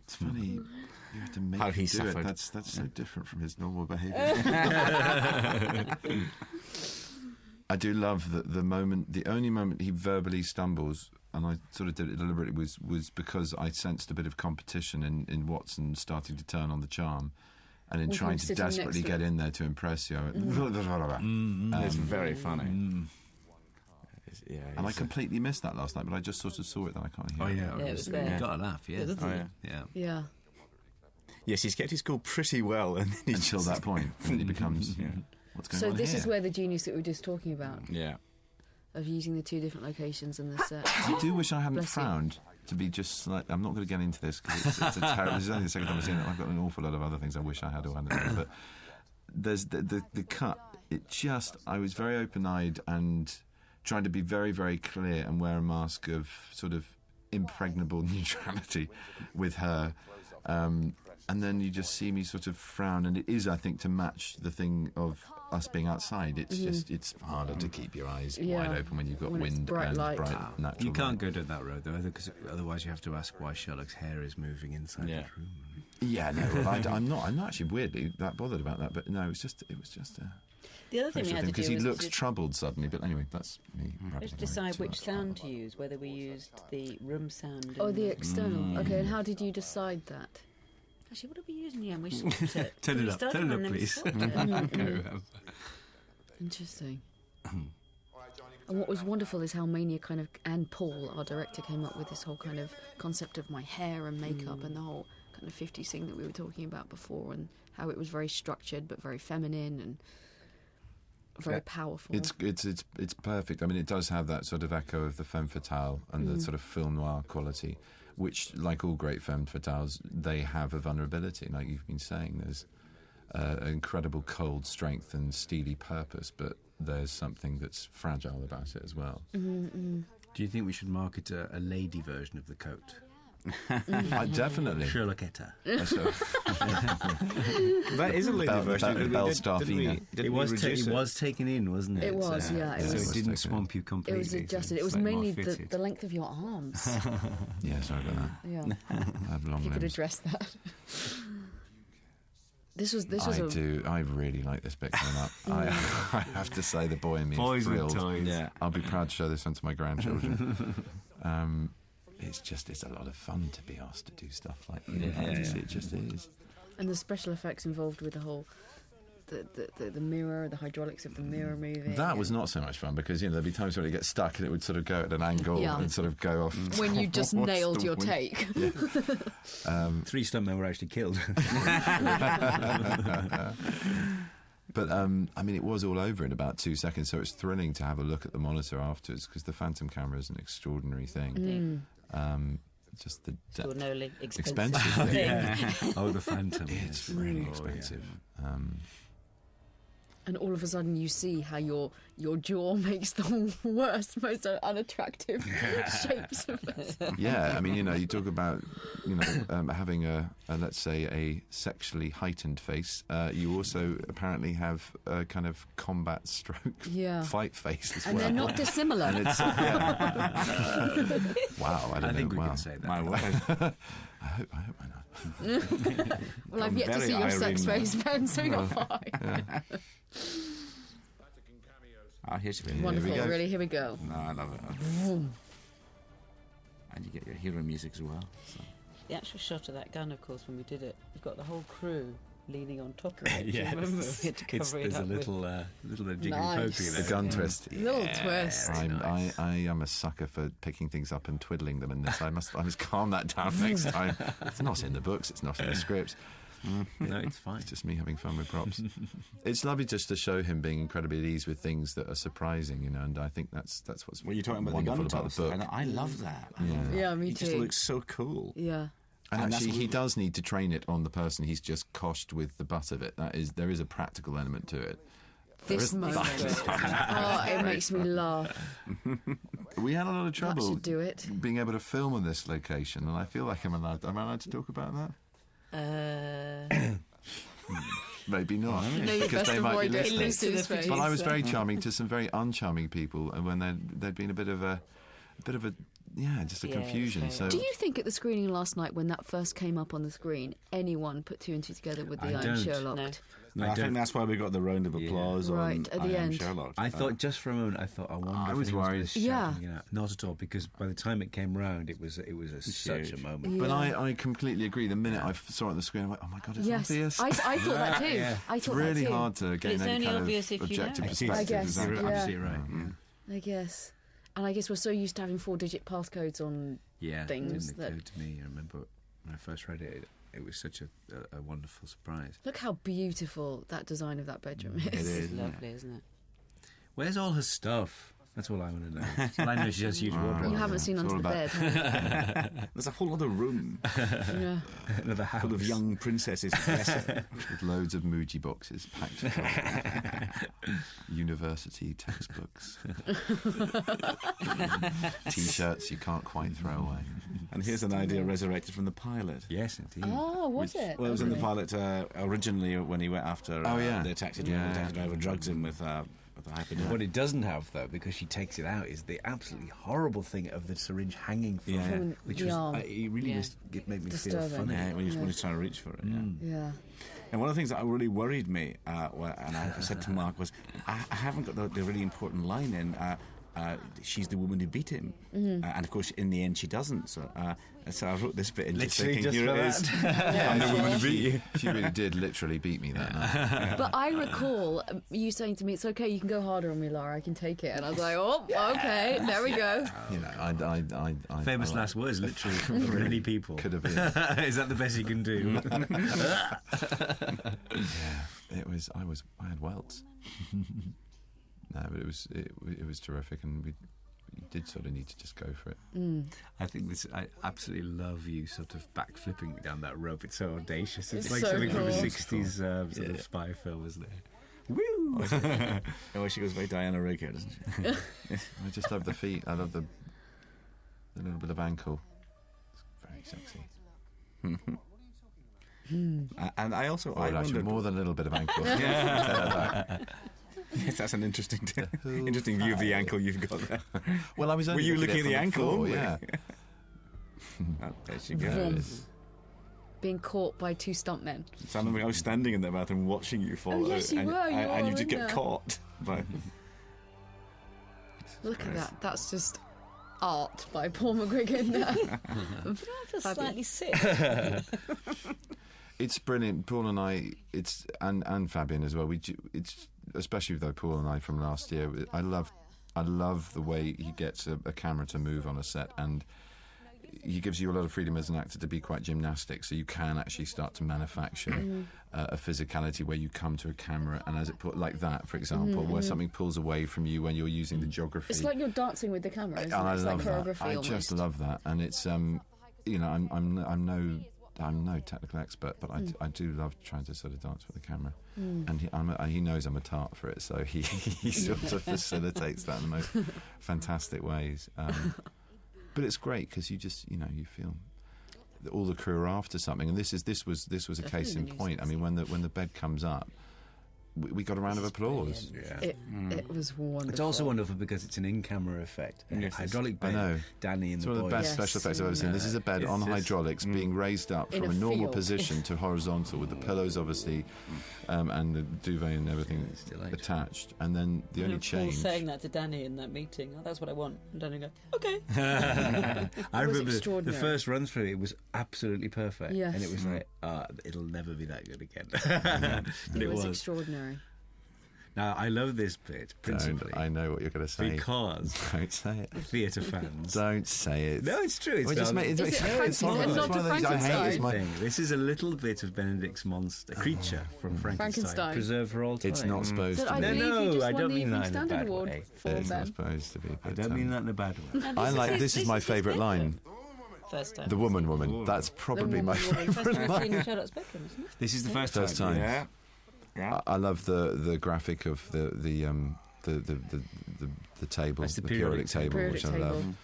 It's funny. You have to make how he do suffered. It. That's so different from his normal behaviour. I do love that the only moment he verbally stumbles, and I sort of did it deliberately, was because I sensed a bit of competition in Watson starting to turn on the charm, and in trying to desperately get in there to impress you. It's very funny. Yeah, and I completely missed that last night, but I just sort of saw it, then I can't hear it. Yeah, it was there. You got a laugh, yeah. Yeah. Yes, he's kept his cool pretty well, and until that point, and then he becomes what's going on So this here? is where the genius that we were just talking about. Yeah. Of using the two different locations and the set. I do wish I hadn't frowned to be just slightly... I'm not going to get into this because it's a terrible... This is only the second time I've seen it. I've got an awful lot of other things I wish I had or hadn't done. But there's the cut. It just... I was very open-eyed and trying to be very, very clear and wear a mask of sort of impregnable neutrality with her. And then you just see me sort of frown. And it is, I think, to match the thing of us being outside. It's just... It's harder to keep your eyes wide open when you've got wind bright and light. bright natural You can't light. go down that road, though, because otherwise you have to ask why Sherlock's hair is moving inside the room. Yeah, no, well, I'm not actually weirdly that bothered about that, but no, it was just The other thing we had to do because he was looks to troubled suddenly. But anyway, that's me. decide which sound to use, whether we used the room sound. Oh, the external. Okay, and how did you decide that? Actually, what did we use in the end? We swapped it. Turn it We up, started turn it and up, then we please. swapped it. Interesting. And what was wonderful is how Mania kind of, and Paul, our director, came up with this whole kind of concept of my hair and makeup and the whole kind of 50s thing that we were talking about before, and how it was very structured but very feminine and very powerful. It's perfect. I mean, it does have that sort of echo of the femme fatale and the sort of film noir quality, which, like all great femme fatales, they have a vulnerability. Like you've been saying, there's incredible cold strength and steely purpose, but there's something that's fragile about it as well. Mm-hmm. Do you think we should market a lady version of the coat? Definitely. Sherlocketta. That is a lady version. The Belle Starfina. It was taken in, wasn't it? It was, yeah. It so was it didn't swamp you completely. It was adjusted. It was slightly mainly more fitted. the length of your arms. Yeah, sorry about that. Yeah, I have long if you could limbs. address that. This was I really like this bit coming up. I have to say, the boy in me Boys is with thrilled. toys. Yeah. I'll be proud to show this on to my grandchildren. It's a lot of fun to be asked to do stuff like that. It just is. And the special effects involved with the whole the mirror, the hydraulics of the mirror moving. That was not so much fun because there'd be times when it gets stuck and it would sort of go at an angle and sort of go off. When you just towards nailed the your wind. take. 3 stuntmen were actually killed. But it was all over in about 2 seconds, so it's thrilling to have a look at the monitor afterwards because the Phantom camera is an extraordinary thing. Just the Extraordinarily expensive thing. Yeah. Oh, the Phantom. It's really expensive. And all of a sudden you see how your jaw makes the worst, most unattractive shapes of it. Yeah, you talk about having a let's say a sexually heightened face. You also apparently have a kind of combat stroke fight face as well. And they're not dissimilar. And it's, wow, I think know. we can say that. My word. I hope I know. Well, I've yet to very see your Irene sex now. face, Ben, so you're fine. Here's Wonderful, go. really, here we go. No, I love it. And you get your hero music as well. So. The actual shot of that gun, of course, when we did it, you've got the whole crew leaning on top of it. Yes. Do you remember? We had to cover it There's up a little bit of jiggery Nice. pokery there. The gun twist. Little twist. I am a sucker for picking things up and twiddling them in this. I must calm that down next time. It's not in the books. It's not in the scripts. No, it's fine. It's just me having fun with props. It's lovely just to show him being incredibly at ease with things that are surprising, and I think that's what's Well, you're talking about the wonderful gun about toss, the book. and I love that. Yeah, me It too. just looks so cool. Yeah. And And actually, that's- he does need to train it on the person he's just coshed with the butt of it. There is a practical element to it. This moment. Oh, it makes me laugh. We had a lot of That trouble should do it. being able to film on this location, and I feel like am I allowed to talk about that? Maybe not, You know, you because best they might be avoid it. listening. Lucy's face. But I was very charming to some very uncharming people, and when there'd been a bit of a just a Yeah, confusion. okay. So Do you think at the screening last night, when that first came up on the screen, anyone put 2 and 2 together with the I I Am don't. Sherlock? No. No, I don't- think that's why we got the round of applause Right, on at the I Am end. Sherlock. I thought just for a moment, I wonder I if was anyone worried. was Yeah. shouting it out. Not at all, because by the time it came round, it was such a huge. moment. But Yeah. I completely agree. The minute I saw it on the screen, I went, "Oh my god, it's Yes, obvious." I thought that too. Yeah. I It's thought really that too. hard to gain it's any only kind obvious of if you know. objective I perspective. guess, is that You're right? absolutely right. I guess. And I guess we're so used to having 4-digit passcodes on. Yeah, Things it didn't that- occur to me. I remember when I first read it, it was such a wonderful surprise. Look how beautiful that design of that bedroom is. It is. It's lovely, isn't it? Where's all her stuff? That's all I want to know. That's all I know. She has a huge wardrobe. You haven't seen It's Under all the about- Bed. There's a whole other room Yeah. Another house. full of young princesses. With loads of Muji boxes packed full. University textbooks. T-shirts you can't quite throw away. And here's an idea resurrected from the pilot. Yes, indeed. Oh, was it? Well, it was in the Okay. pilot originally when he went after Oh, yeah. the taxi Yeah. driver drugs him with the hypodermic. What it doesn't have, though, because she takes it out, is the absolutely horrible thing of the syringe hanging from Yeah. her, From which the was arm. it really Yeah. it made me Disturbing. feel funny. Yeah, when he's trying to reach for it. Yeah. Yeah. And one of the things that really worried me, and I said to Mark, was I haven't got the really important line in. She's the woman who beat him, and of course, in the end, she doesn't. So I wrote this bit in just Literally thinking, just here for it is. that. I'm the woman who beat you. She really did literally beat me that night. But I recall you saying to me, "It's okay, you can go harder on me, Lara. I can take it." And I was like, "Oh, okay, there we go." You know, I Famous I last words, literally, from many people. could have been. Is that the best you can do? Yeah, it was. I had welts. No, but it was terrific, and did sort of need to just go for it. I think I absolutely love you sort of backflipping down that rope. It's so audacious. It's like so something from a cool. 60s sort of spy film, isn't it? Woo! Oh, she goes very Diana Rigg here, doesn't she? I just love the feet. I love the little bit of ankle. It's very sexy. And I also Or actually, wondered, more than a little bit of ankle. yes, that's an interesting view of the ankle you've got there. Well, I was only Were you looking at the ankle floor, only? yeah. Oh, there she goes. Vroom. Being caught by two stuntmen. So I was standing in the bathroom watching you fall Oh, yes, out, you were. and you were just in get there. caught by. Look at that. That's just art by Paul McGuigan there. I feel slightly sick. It's brilliant. Paul and I, and Fabian as well. It's especially though Paul and I from last year. I love the way he gets a camera to move on a set, and he gives you a lot of freedom as an actor to be quite gymnastic, so you can actually start to manufacture a physicality where you come to a camera and as it put like that, for example, where something pulls away from you when you're using the geography. It's like you're dancing with the camera, isn't And it? I It's love like that. choreography I almost. just love that, and it's I'm no technical expert, but I do love trying to sort of dance with the camera, and he knows I'm a tart for it, so he sort of facilitates that in the most fantastic ways. But it's great because you just you feel that all the crew are after something, and this was a case in point. I mean, when the bed comes up, we got a round of applause. Yeah. It was wonderful. It's also wonderful because it's an in-camera effect. Yes, Hydraulic I know. bed, Danny and It's the one of boys. the best Yes. special effects I've ever seen. This is a bed It's on just- hydraulics being raised up In from a a normal field. position to horizontal with the pillows, obviously, and the duvet and everything It's delightful. attached. And then the only Paul change. saying that to Danny in that meeting. Oh, that's what I want. And Danny go, okay. I remember the extraordinary. first run through. It was absolutely perfect, Yes. and it was like, it'll never be that good again. But It was extraordinary. Now I love this bit principally I know what you're going to say. because Don't say it. theatre fans. Don't say it. No, it's true. It's Well, just not- make Is it it's one of Frankenstein? those- Not it's one of to those I hate. Frankenstein. It's my, thing. This is a little bit of Benedict's creature from Frankenstein. preserved for all time. it's not supposed That to I be. believe No, you just I won don't the mean Evening that in a Standard bad Award way. for It's not them. supposed to be. I But, don't mean that in a bad way. And I like. This is my his favourite line. First time. The woman. That's probably my woman. First favourite time I've seen line. Sherlock's bedroom, isn't it? This is the first First time. Yeah. I love the graphic of the table, That's the the periodic periodic table, Periodic which I table. love.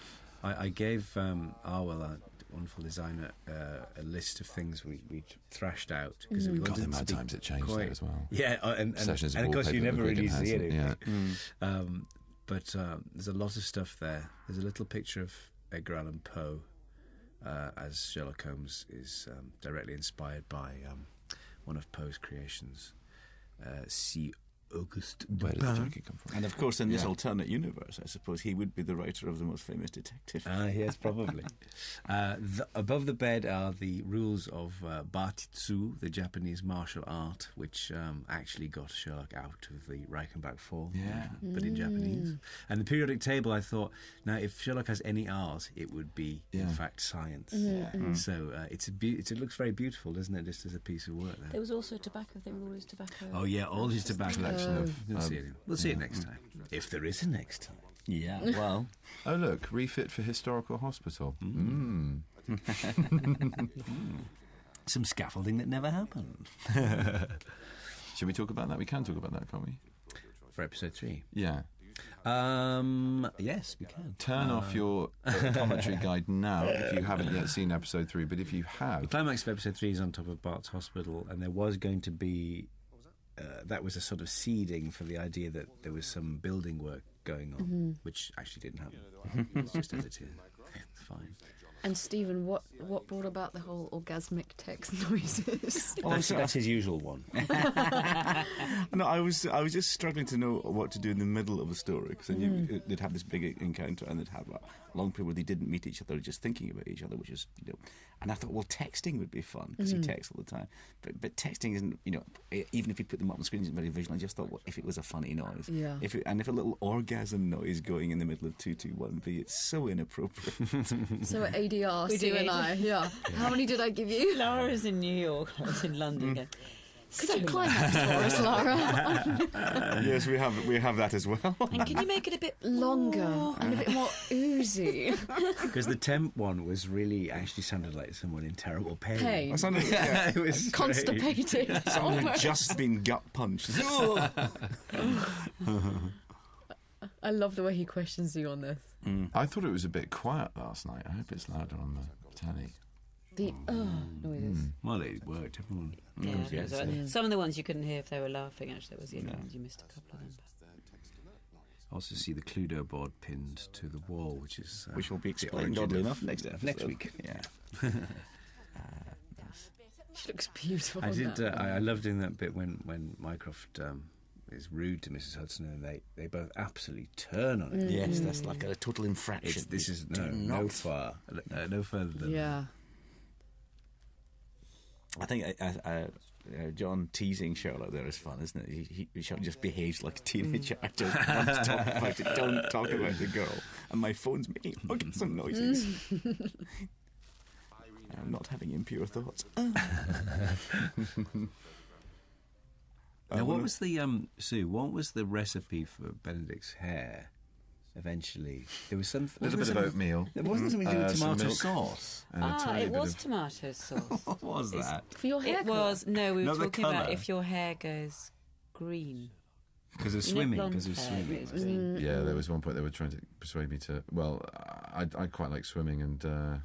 I gave Arwell, a wonderful designer, a list of things we thrashed out because we God, wanted the to amount be of times it changed quite- there as well. Yeah, and Sessions of course you wallpaper never really McGuigan has see it, anything. But there's a lot of stuff there. There's a little picture of Edgar Allan Poe as Sherlock Holmes is directly inspired by one of Poe's creations, C. Auguste Where did the Dupin. jacket come from? And of course, in this Yeah. alternate universe, I suppose he would be the writer of the most famous detective. Yes, probably. Above the bed are the rules of Batitsu, the Japanese martial art, which actually got Sherlock out of the Reichenbach fall, Yeah. but in Japanese. And the periodic table, I thought, now if Sherlock has any art, it would be, in Yeah. fact, science. So it looks very beautiful, doesn't it, just as a piece of work There there. was also tobacco thing with all his tobacco. Oh, yeah, all his tobacco collection. of, We'll see it next time, if there is a next time. Yeah, well, Oh look, refit for historical hospital. Some scaffolding that never happened. Should we talk about that? We can talk about that, can't we? For episode 3. Yeah. Yes, we can. Turn off your commentary guide now if you haven't yet seen episode 3. But if you have, The climax of episode 3 is on top of Bart's hospital, and there was going to be that was a sort of seeding for the idea that there was some building work going on, which actually didn't happen. It's just as it is. It's fine. And Stephen, what brought about the whole orgasmic text noises? That's his usual one. no, I was just struggling to know what to do in the middle of a story because I knew they'd have this big encounter and they'd have a long period where they didn't meet each other, just thinking about each other, which is And I thought, well, texting would be fun because he texts all the time, but texting isn't, even if you put them up on the screen, isn't very visual. I just thought, well, if it was a funny noise, Yeah. if a little orgasm noise going in the middle of 221B, it's so inappropriate. So at ADR, We Sue do and I, How many did I give you? Lara is in New York, I was in London again. Could you climax for us, Lara? Yes, we have that as well. And can you make it a bit Longer and a bit more oozy. Because the temp one was really actually sounded like someone in terrible pain. Pain. It was Constipated. Someone had just been gut punched. I love the way he questions you on this. I thought it was a bit quiet last night. I hope it's louder on the telly. The noises. Well, it worked. Everyone. Yeah, some of the ones you couldn't hear if they were laughing. Actually, that was the only ones you missed a couple of them. Also, see the Cluedo board pinned to the wall, which is Which will be the explained origin oddly of- enough next next week. Yeah. She looks beautiful. I in did. that. I love doing that bit when Mycroft is rude to Mrs. Hudson, and they both absolutely turn on it. Yes, that's like a total infraction. This is Do no not. no further than Yeah. I think John teasing Sherlock there is fun, isn't it? He Sherlock just behaves like a teenager. I don't want to talk about it. Don't talk about the girl. And my phone's making some noises. I'm not having impure thoughts. Now, what was the Sue? What was the recipe for Benedict's hair? Eventually, there was some A little bit of oatmeal. There wasn't something to do with some tomato milk. sauce. And a tiny It bit was of... tomato sauce. What was that? For your hair It was we were Not the talking about colour. if your hair goes green. Because of You know, swimming. blonde Because of hair swimming. is green. Yeah, there was one point they were trying to persuade me to. Well, I quite like swimming, and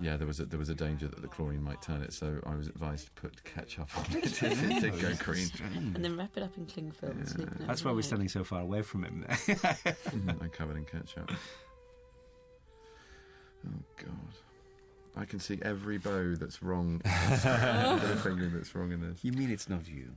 yeah, there was a danger that the chlorine might turn it. So I was advised to put ketchup on it if it did go green. And then wrap it up in cling film and sleep in it That's why we're overnight. standing so far away from him. I covered in ketchup. Oh God, I can see every bow that's wrong. Every finger that's wrong in this. You mean it's not you?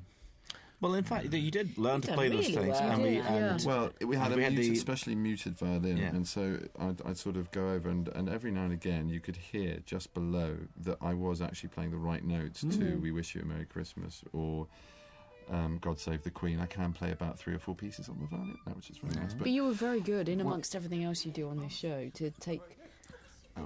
Well, in fact, you did learn to done play those really things, well. and You we did, yeah. Well, we had And we a had muted, the- especially muted violin, Yeah. and so I'd sort of go over, and every now and again you could hear just below that I was actually playing the right notes to "We Wish You a Merry Christmas" or "God Save the Queen." I can play about 3 or 4 pieces on the violin, which is very nice. But you were very good in amongst everything else you do on this show to take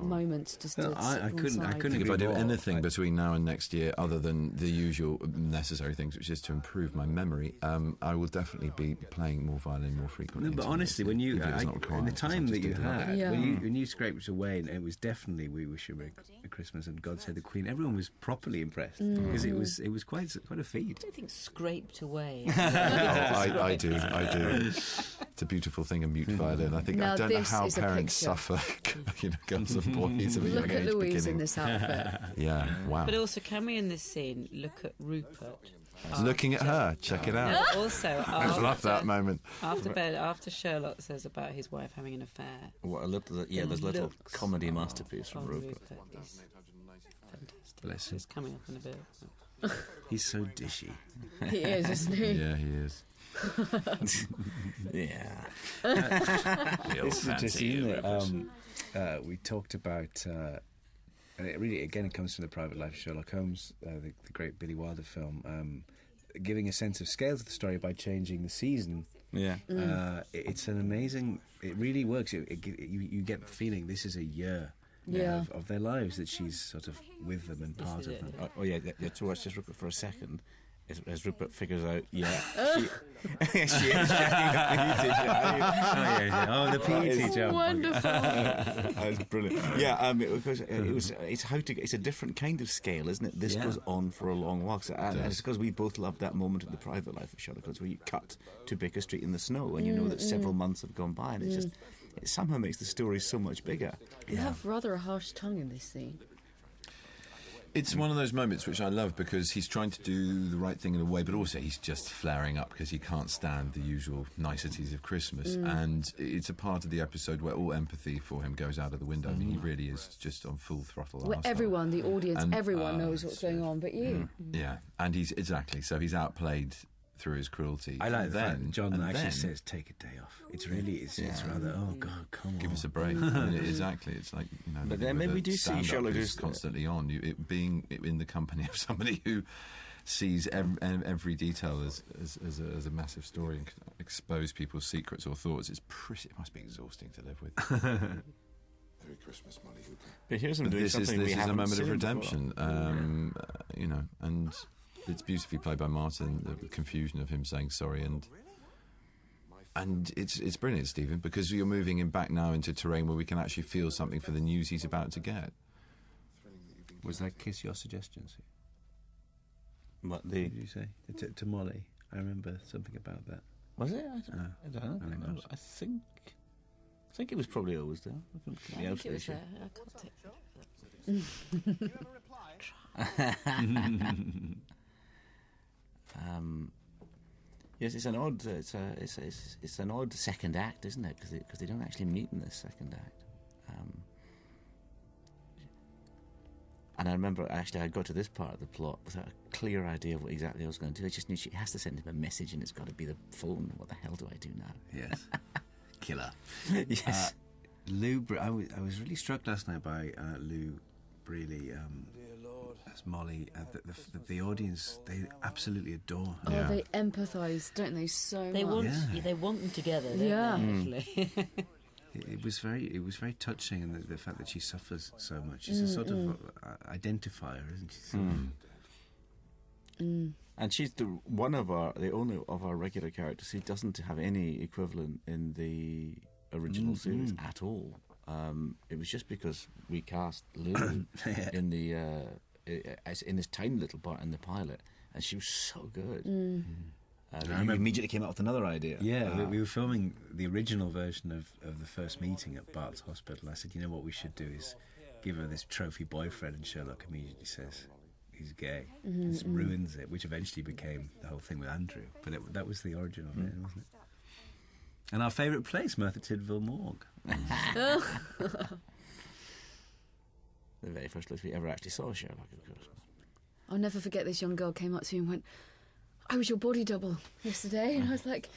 moments just to No, I sit couldn't alongside. agree if I do more. anything between now and next year, other than the usual necessary things, which is to improve my memory, I will definitely be playing more violin more frequently. No, but into honestly, next when year, you if it was not in required, the because I time just that you did love it. had, Yeah. when you scraped away, and it was definitely "We Wish You a Merry Christmas" and "God Save the Queen," everyone was properly impressed because it was quite a feat. I don't think scraped away. Oh, I do. It's a beautiful thing, a mute violin. I think Now I don't know this how is a parents picture. suffer, girls and boys of a young Look at age Louise beginning. in this outfit. Yeah, wow. But also, can we in this scene look at Rupert? Looking at her, check it out. No, also, I love that moment. after Sherlock says about his wife having an affair. what a little, there's a little looks comedy masterpiece from on Rupert. is fantastic. Bless him. It's coming up in a bit. He's so dishy. He is, isn't he? Yeah, he is. Yeah. It's interesting, isn't it? We talked about, and it really, again, it comes from the private life of Sherlock Holmes, the great Billy Wilder film, giving a sense of scale to the story by changing the season. Yeah. It's an amazing. It really works. You get the feeling this is a year. Yeah. Of their lives that she's sort of with them and part is of it, them. Oh yeah, to watch just Rupert for a second. As Rupert figures out, she is Oh, the PE teacher. Wonderful. That's brilliant. Yeah, because it's a different kind of scale, isn't it? This Yeah. goes on for a long while, and it's because we both loved that moment in the private life of Sherlock Holmes where you cut to Baker Street in the snow, and you know that several months have gone by, and it somehow makes the story so much bigger. You have rather a harsh tongue in this scene. It's one of those moments which I love because he's trying to do the right thing in a way, but also he's just flaring up because he can't stand the usual niceties of Christmas. And it's a part of the episode where all empathy for him goes out of the window. I mean, he really is just on full throttle. Where arsehole. everyone, the audience, And, everyone knows what's going on, but you. Yeah, and he's outplayed through his cruelty. I like that. Then, John and actually then, says, "Take a day off." It's rather. Oh God, come on. give us a break. I mean, exactly. It's like, you know, But then with maybe a we do see stand-up Sherlock who's as constantly on. Being in the company of somebody who sees every detail as a massive story and can expose people's secrets or thoughts. It must be exhausting to live with. Merry Christmas, Molly Hooper. But here's him But doing this something we is a haven't moment of seen redemption, you know, and it's beautifully played by Martin. The confusion of him saying sorry, and it's brilliant, Stephen, because you're moving him back now into terrain where we can actually feel something for the news he's about to get. Was that Kiss your suggestion, Sue? What What did you say? To Molly? I remember something about that. was it? I don't know. I think it was. I think it was probably always there. I couldn't put me I out think it for was the there. I can't take Yes, it's an odd. It's an odd second act, isn't it? Because they don't actually meet in this second act. And I remember actually I got to this part of the plot without a clear idea of what exactly I was going to do. I just knew she has to send him a message, and it's got to be the phone. What the hell do I do now? Yes. Killer. Yes. Lou, I was really struck last night by Lou Brealey as Molly. The audience, they absolutely adore her. Oh, they empathise, don't they, so They much? want, Yeah. they want them together, don't Yeah. they, actually? It was very touching, and the fact that she suffers so much. She's a sort of identifier, isn't she? And she's the only of our regular characters who doesn't have any equivalent in the original series at all. It was just because we cast Lou in this tiny little part in the pilot, and she was so good. You immediately came up with another idea. Yeah, we were filming the original version of the first meeting at Bart's Hospital. I said, you know what we should do is give her this trophy boyfriend, and Sherlock immediately says he's gay. This ruins it, which eventually became the whole thing with Andrew. But that was the origin of it, wasn't it? And our favourite place, Merthyr Tydfil Morgue. The very first place we ever actually saw Sherlock, of course. I'll never forget this young girl came up to me and went, I was your body double yesterday. And I was like,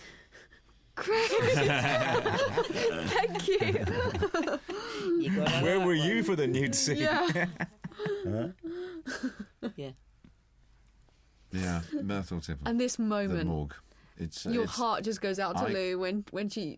great. Thank you. Where were you for the nude scene? Yeah. Yeah. Yeah, Merthyr Tydfil. And this The moment, morgue. It's your heart just goes out to I- Lou when she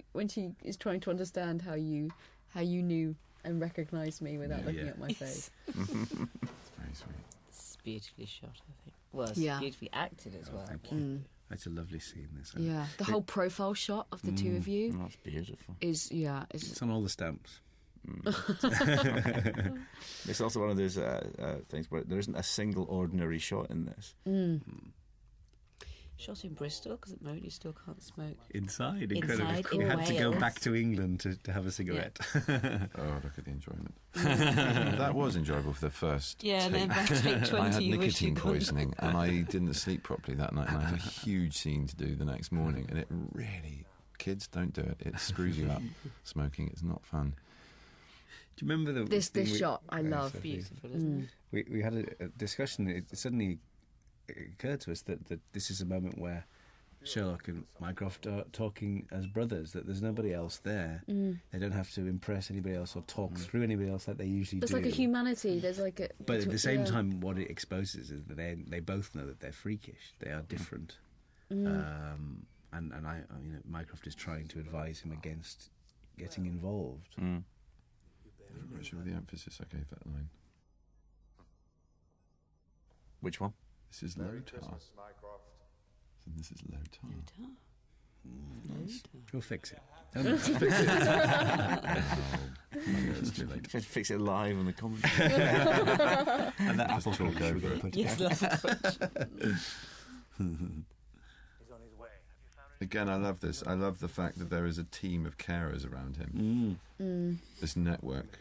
is trying to understand how you knew and recognised me without looking at my face. It's very sweet. It's beautifully shot, I think. Well, it's Yeah. beautifully acted as well. Thank you. That's a lovely scene, this. Yeah, the whole profile shot of the two of you That's beautiful. is It's on all the stamps. It's also one of those things where there isn't a single ordinary shot in this. Shot in Bristol, because at the moment you still can't smoke. Inside, incredibly. Inside, You in had to go Wales. back to England to have a cigarette. Oh, look at the enjoyment. That was enjoyable for the first Yeah, and then take. back take 20 I had you wish nicotine you'd gone. poisoning and I didn't sleep properly that night, and I had a huge scene to do the next morning, and it really, kids, don't do it. It screws you up. Smoking, it's not fun. Do you remember the this thing we- shot I love. Sophie. Beautiful, isn't it? We had a discussion. It suddenly occurred to us that this is a moment where Sherlock and Mycroft are talking as brothers, that there's nobody else there. They don't have to impress anybody else or talk through anybody else like they usually There's do. like a humanity. There's like a. But at the same yeah. time, what it exposes is that they both know that they're freakish. They are different. And Mycroft is trying to advise him against getting involved. I'm not sure the emphasis I gave that line. Which one? This is low tar. And this is low tar. We'll fix it. It's too late. Just fix it live on the commentary. And that apple talk talk over it. Yes, love. Again, I love this. I love the fact that there is a team of carers around him. This network.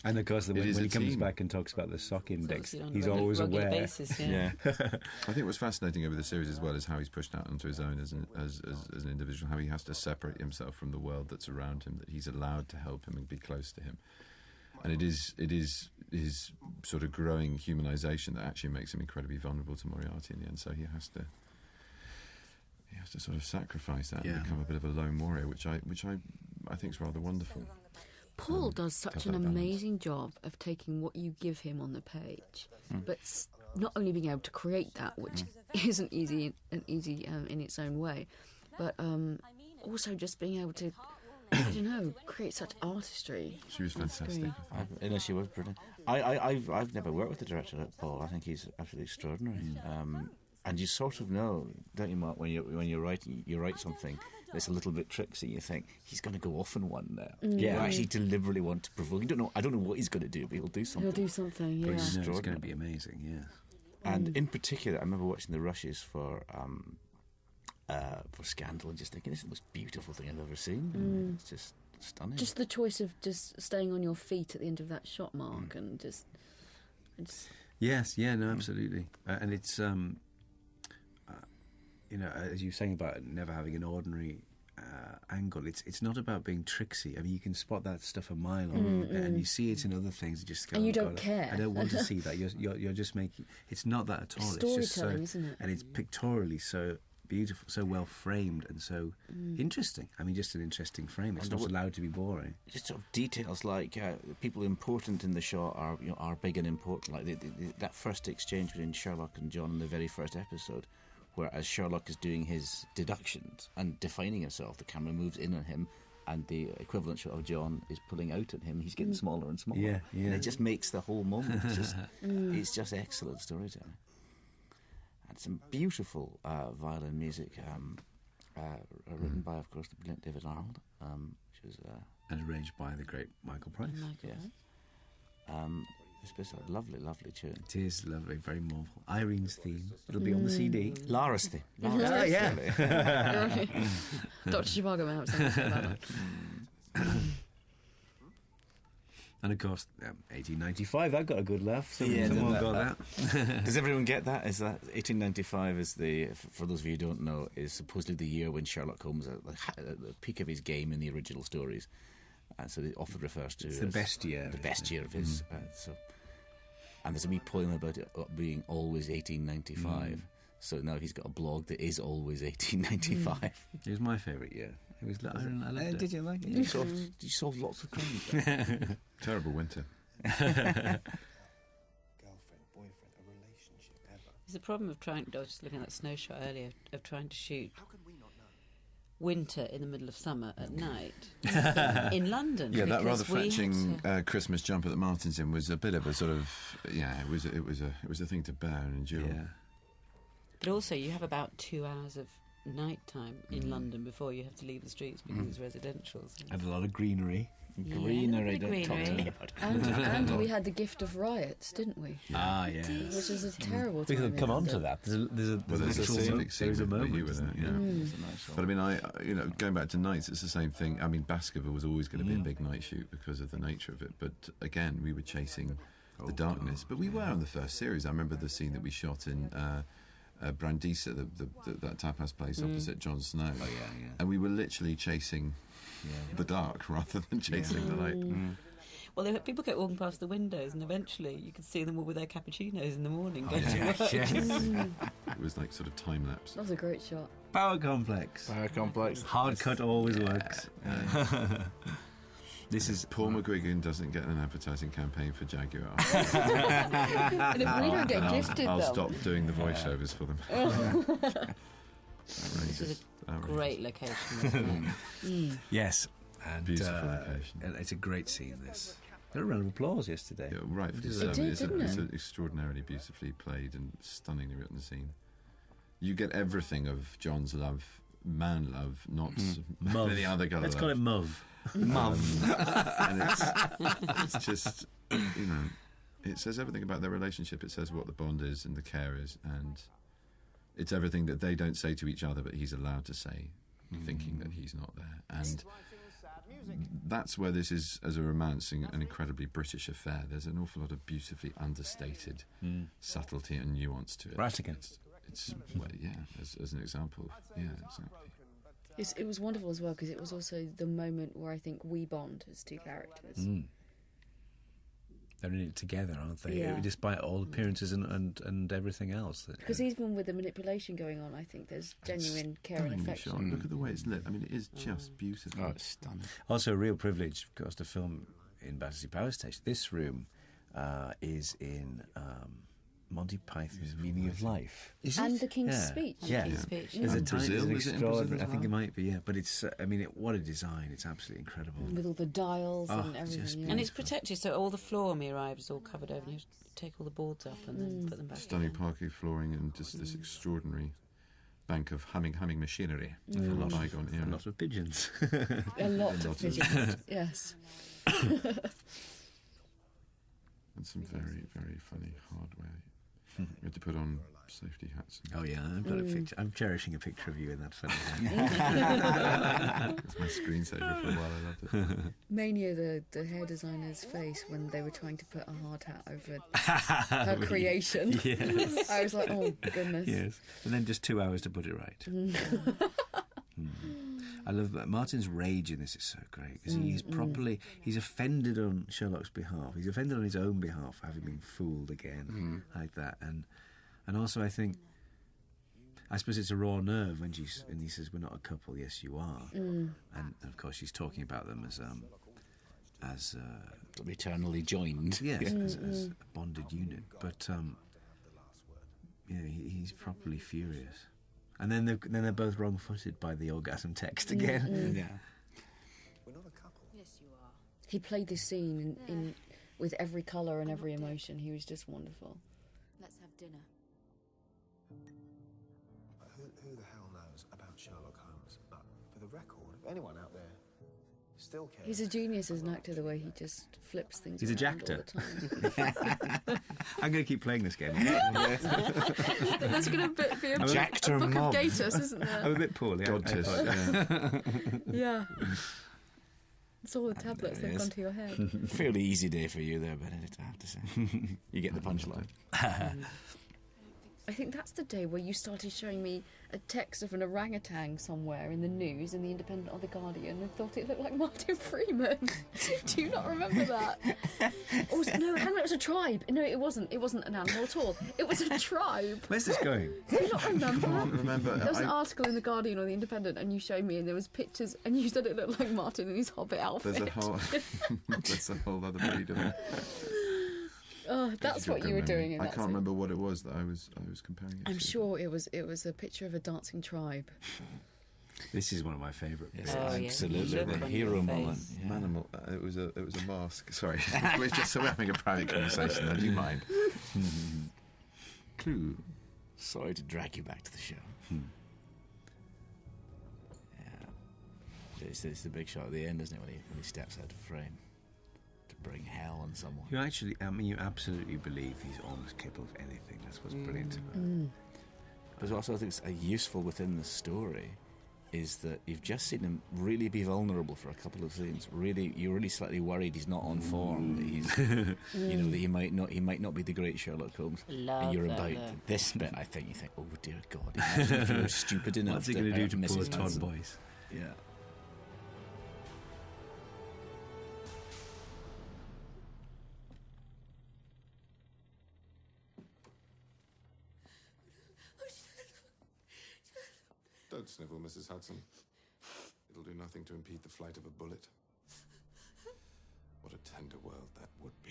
And of course, when It is he a comes team. back and talks about the sock index, Obviously on a he's regular- always regular aware. basis, yeah. I think what's fascinating over the series as well is how he's pushed out onto his own as an individual, how he has to separate himself from the world that's around him, that he's allowed to help him and be close to him. And it is his sort of growing humanization that actually makes him incredibly vulnerable to Moriarty in the end. So he has to sort of sacrifice that and become a bit of a lone warrior, which I think is rather wonderful. Paul does such have an that balance. amazing job of taking what you give him on the page, but not only being able to create that, which isn't easy in its own way, but also just being able to I don't know, create such artistry. She was on fantastic. screen. I know she was brilliant. I've never worked with the director, Paul. I think he's absolutely extraordinary. And you sort of know, don't you, Mark, when you write something that's a little bit tricksy, you think he's going to go off on one there. Yeah. You actually deliberately want to provoke. I don't know what he's going to do, but he'll do something. He'll do something, yeah. But it's No, it's going to extraordinary. be amazing, yeah. And in particular, I remember watching the rushes for Scandal and just thinking, this is the most beautiful thing I've ever seen. It's just stunning. Just the choice of just staying on your feet at the end of that shot, Mark, and just Yes, yeah, no, absolutely. And it's, you know, as you were saying about never having an ordinary angle, it's not about being tricksy. I mean, you can spot that stuff a mile off, and you see it in other things. You just go, And you "Oh, don't God, care." I don't want to see that. You're just making. It's not that at all. It's It's just so, storytelling, isn't it? and it's pictorially so beautiful, so well framed, and so interesting. I mean, just an interesting frame. It's not allowed to be boring. Just sort of details like people important in the shot are big and important. Like that first exchange between Sherlock and John in the very first episode, where as Sherlock is doing his deductions and defining himself, the camera moves in on him, and the equivalent shot of John is pulling out at him. He's getting smaller and smaller. Yeah, yeah. And it just makes the whole moment. It's just excellent storytelling. And some beautiful violin music written by, of course, the brilliant David Arnold, which was And arranged by the great Michael Price. it's just a lovely, lovely tune. It is lovely, very mournful. Irene's theme. It'll be on the CD. Lara's theme. Yeah. Dr. Zhivago might have something to say about that. And of course, 1895, that got a good laugh. Yeah, Someone that- got that. Does everyone get that? Is that 1895 is for those of you who don't know, is supposedly the year when Sherlock Holmes at the peak of his game in the original stories. And so it often refers to It's the as best year. the best year of his. And there's a wee poem about it being always 1895. So now he's got a blog that is always 1895. It was my favourite year. It was. I loved it. Did you like it? You solved lots of crimes. Terrible winter. Girlfriend, boyfriend, a relationship ever. There's a problem of trying. I was just looking at that snow shot earlier of trying to shoot winter in the middle of summer at night in London. Yeah, that rather because we had fetching to- Christmas jumper that Martin's in was a bit of a sort of it was a thing to bear and endure. Yeah. But also, you have about 2 hours of night time in London before you have to leave the streets because it's residential. So. And a lot of greenery. Greenery, Yeah, a bit of don't talk to greenery. me about it. And we had the gift of riots, didn't we? Ah, yeah. Which is a terrible We time. can come in on to London. that. There's a Well, there's a little specific scene there's a where moment. you were there. Yeah. It's a nice But I mean, going back to nights, it's the same thing. I mean, Baskerville was always going to be a big night shoot because of the nature of it. But again, we were chasing the darkness. But we were on the first series. I remember the scene that we shot in Brandisa, that tapas place opposite Jon Snow. Oh, yeah. And we were literally chasing the dark rather than chasing the light. Well, people kept walking past the windows, and eventually you could see them all with their cappuccinos in the morning. Oh, Going to work. It was like sort of time lapse. That was a great shot. Power complex. Power complex. Hard cut always works. This is Paul McGuigan doesn't get an advertising campaign for Jaguar. And if we don't get gifted I'll them, stop doing the voiceovers for them. This is a Outrageous. great location. yes, and Beautiful location. and it's a great scene. This. Got a round of applause yesterday. Yeah, right. It It's, did, didn't it's it? an extraordinarily beautifully played and stunningly written scene. You get everything of John's love, man love, not Muv. any other colour Let's love. call it Muv. And it's just, it says everything about their relationship. It says what the bond is and the care is, and it's everything that they don't say to each other, but he's allowed to say, thinking that he's not there. And that's where this is, as a romance, an incredibly British affair. There's an awful lot of beautifully understated subtlety and nuance to it. Rattigan. It's well, yeah, as an example. Yeah, exactly. it was wonderful as well because it was also the moment where I think we bond as two characters. They're in it together, aren't they? Yeah. Despite all appearances and everything else. Because even with the manipulation going on, I think there's genuine care and Stunningly affection. shot. Look at the way it's lit. I mean, it is just beautiful. Oh, it's stunning. Also, a real privilege, of course, to film in Battersea Power Station. This room is in Monty Python's Meaning of Life. And The King's Speech. Yeah. King's Speech. There's a And tiny, Brazil, there's is an it in Brazil extraordinary. as I think well? it might be, yeah. But it's, what a design! It's absolutely incredible. With all the dials Oh, and just everything. Yeah. And it's protected, so all the floor when we arrived is all covered over. And you take all the boards up and then put them back. Stunning again. parquet flooring and just this extraordinary bank of humming machinery from a bygone A era. lot of pigeons. A lot of pigeons. Yes. And some very, very funny hardware. You had to put on safety hats. Oh yeah, I've got a picture. I'm cherishing a picture of you in that funny. It's my screensaver for a while. I loved it. Mania, the hair designer's face when they were trying to put a hard hat over her creation. Yes. I was like, oh goodness. Yes, and then just 2 hours to put it right. I love that. Martin's rage in this is so great because he's offended on Sherlock's behalf. He's offended on his own behalf for having been fooled again like that, and also I suppose it's a raw nerve when he says we're not a couple. Yes, you are, and of course she's talking about them as Eternally joined. yes, as a bonded unit. But he's properly furious. And then they're both wrong-footed by the orgasm text again. Yeah. We're not a couple. Yes, you are. He played this scene in with every colour and every emotion. He was just wonderful. Let's have dinner. Who the hell knows about Sherlock Holmes? But for the record, if anyone out there still cares... He's a genius as an actor, the way he just flips things He's a around all jackter. the time. I'm going to keep playing this game. There's going to be a Jackter book mob. of Gatiss, isn't I'm there? a bit poorly. Gatiss, Yeah. It's all the tablets There they've it gone is. to your head. Fairly easy day for you there, Benedict, I have to say. You get the punchline. I think that's the day where you started showing me a text of an orangutan somewhere in the news, in the Independent or the Guardian, and thought it looked like Martin Freeman. Do you not remember that? No, hang on, it was a tribe. No, it wasn't. It wasn't an animal at all. It was a tribe. Where's this going? Do you not remember? can't remember. There was an article in the Guardian or the Independent, and you showed me, and there was pictures, and you said it looked like Martin in his Hobbit outfit. There's a whole other breed of it. Oh, that's what you were doing in I that can't scene. remember what it was that I was comparing it to. I'm sure it was a picture of a dancing tribe. This is one of my favourite bits. Yes, Oh, yeah. absolutely. Look The on hero your moment. face. Yeah. Manimal. It was a mask. Sorry, we're having a private conversation. Now, do you mind? Clue. Sorry to drag you back to the show. Yeah. It's the big shot at the end, isn't it, when he steps out of frame to bring hell on someone. You absolutely believe he's almost capable of anything. That's what's brilliant about it. But also I think it's useful within the story is that you've just seen him really be vulnerable for a couple of scenes. Really, you're really slightly worried he's not on form. That he's, that he might not be the great Sherlock Holmes. Love and you're that about look. this bit. I think you think, oh dear God, imagine if you were stupid enough. What's he going to do to Mrs. poor Todd Hudson. Boyce? Yeah. Don't snivel, Mrs. Hudson. It'll do nothing to impede the flight of a bullet. What a tender world that would be.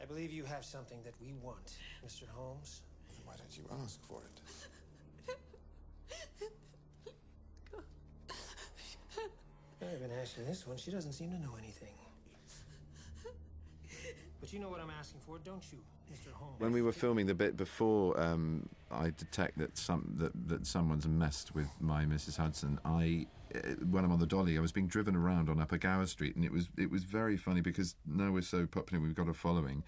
I believe you have something that we want, Mr. Holmes. Then why don't you ask for it? I've been asking this one. She doesn't seem to know anything. But you know what I'm asking for, don't you, Mr. Holmes? When we were filming the bit before, I detect that someone's messed with my Mrs. Hudson. When I'm on the dolly, I was being driven around on Upper Gower Street, and it was very funny because now we're so popular, we've got a following.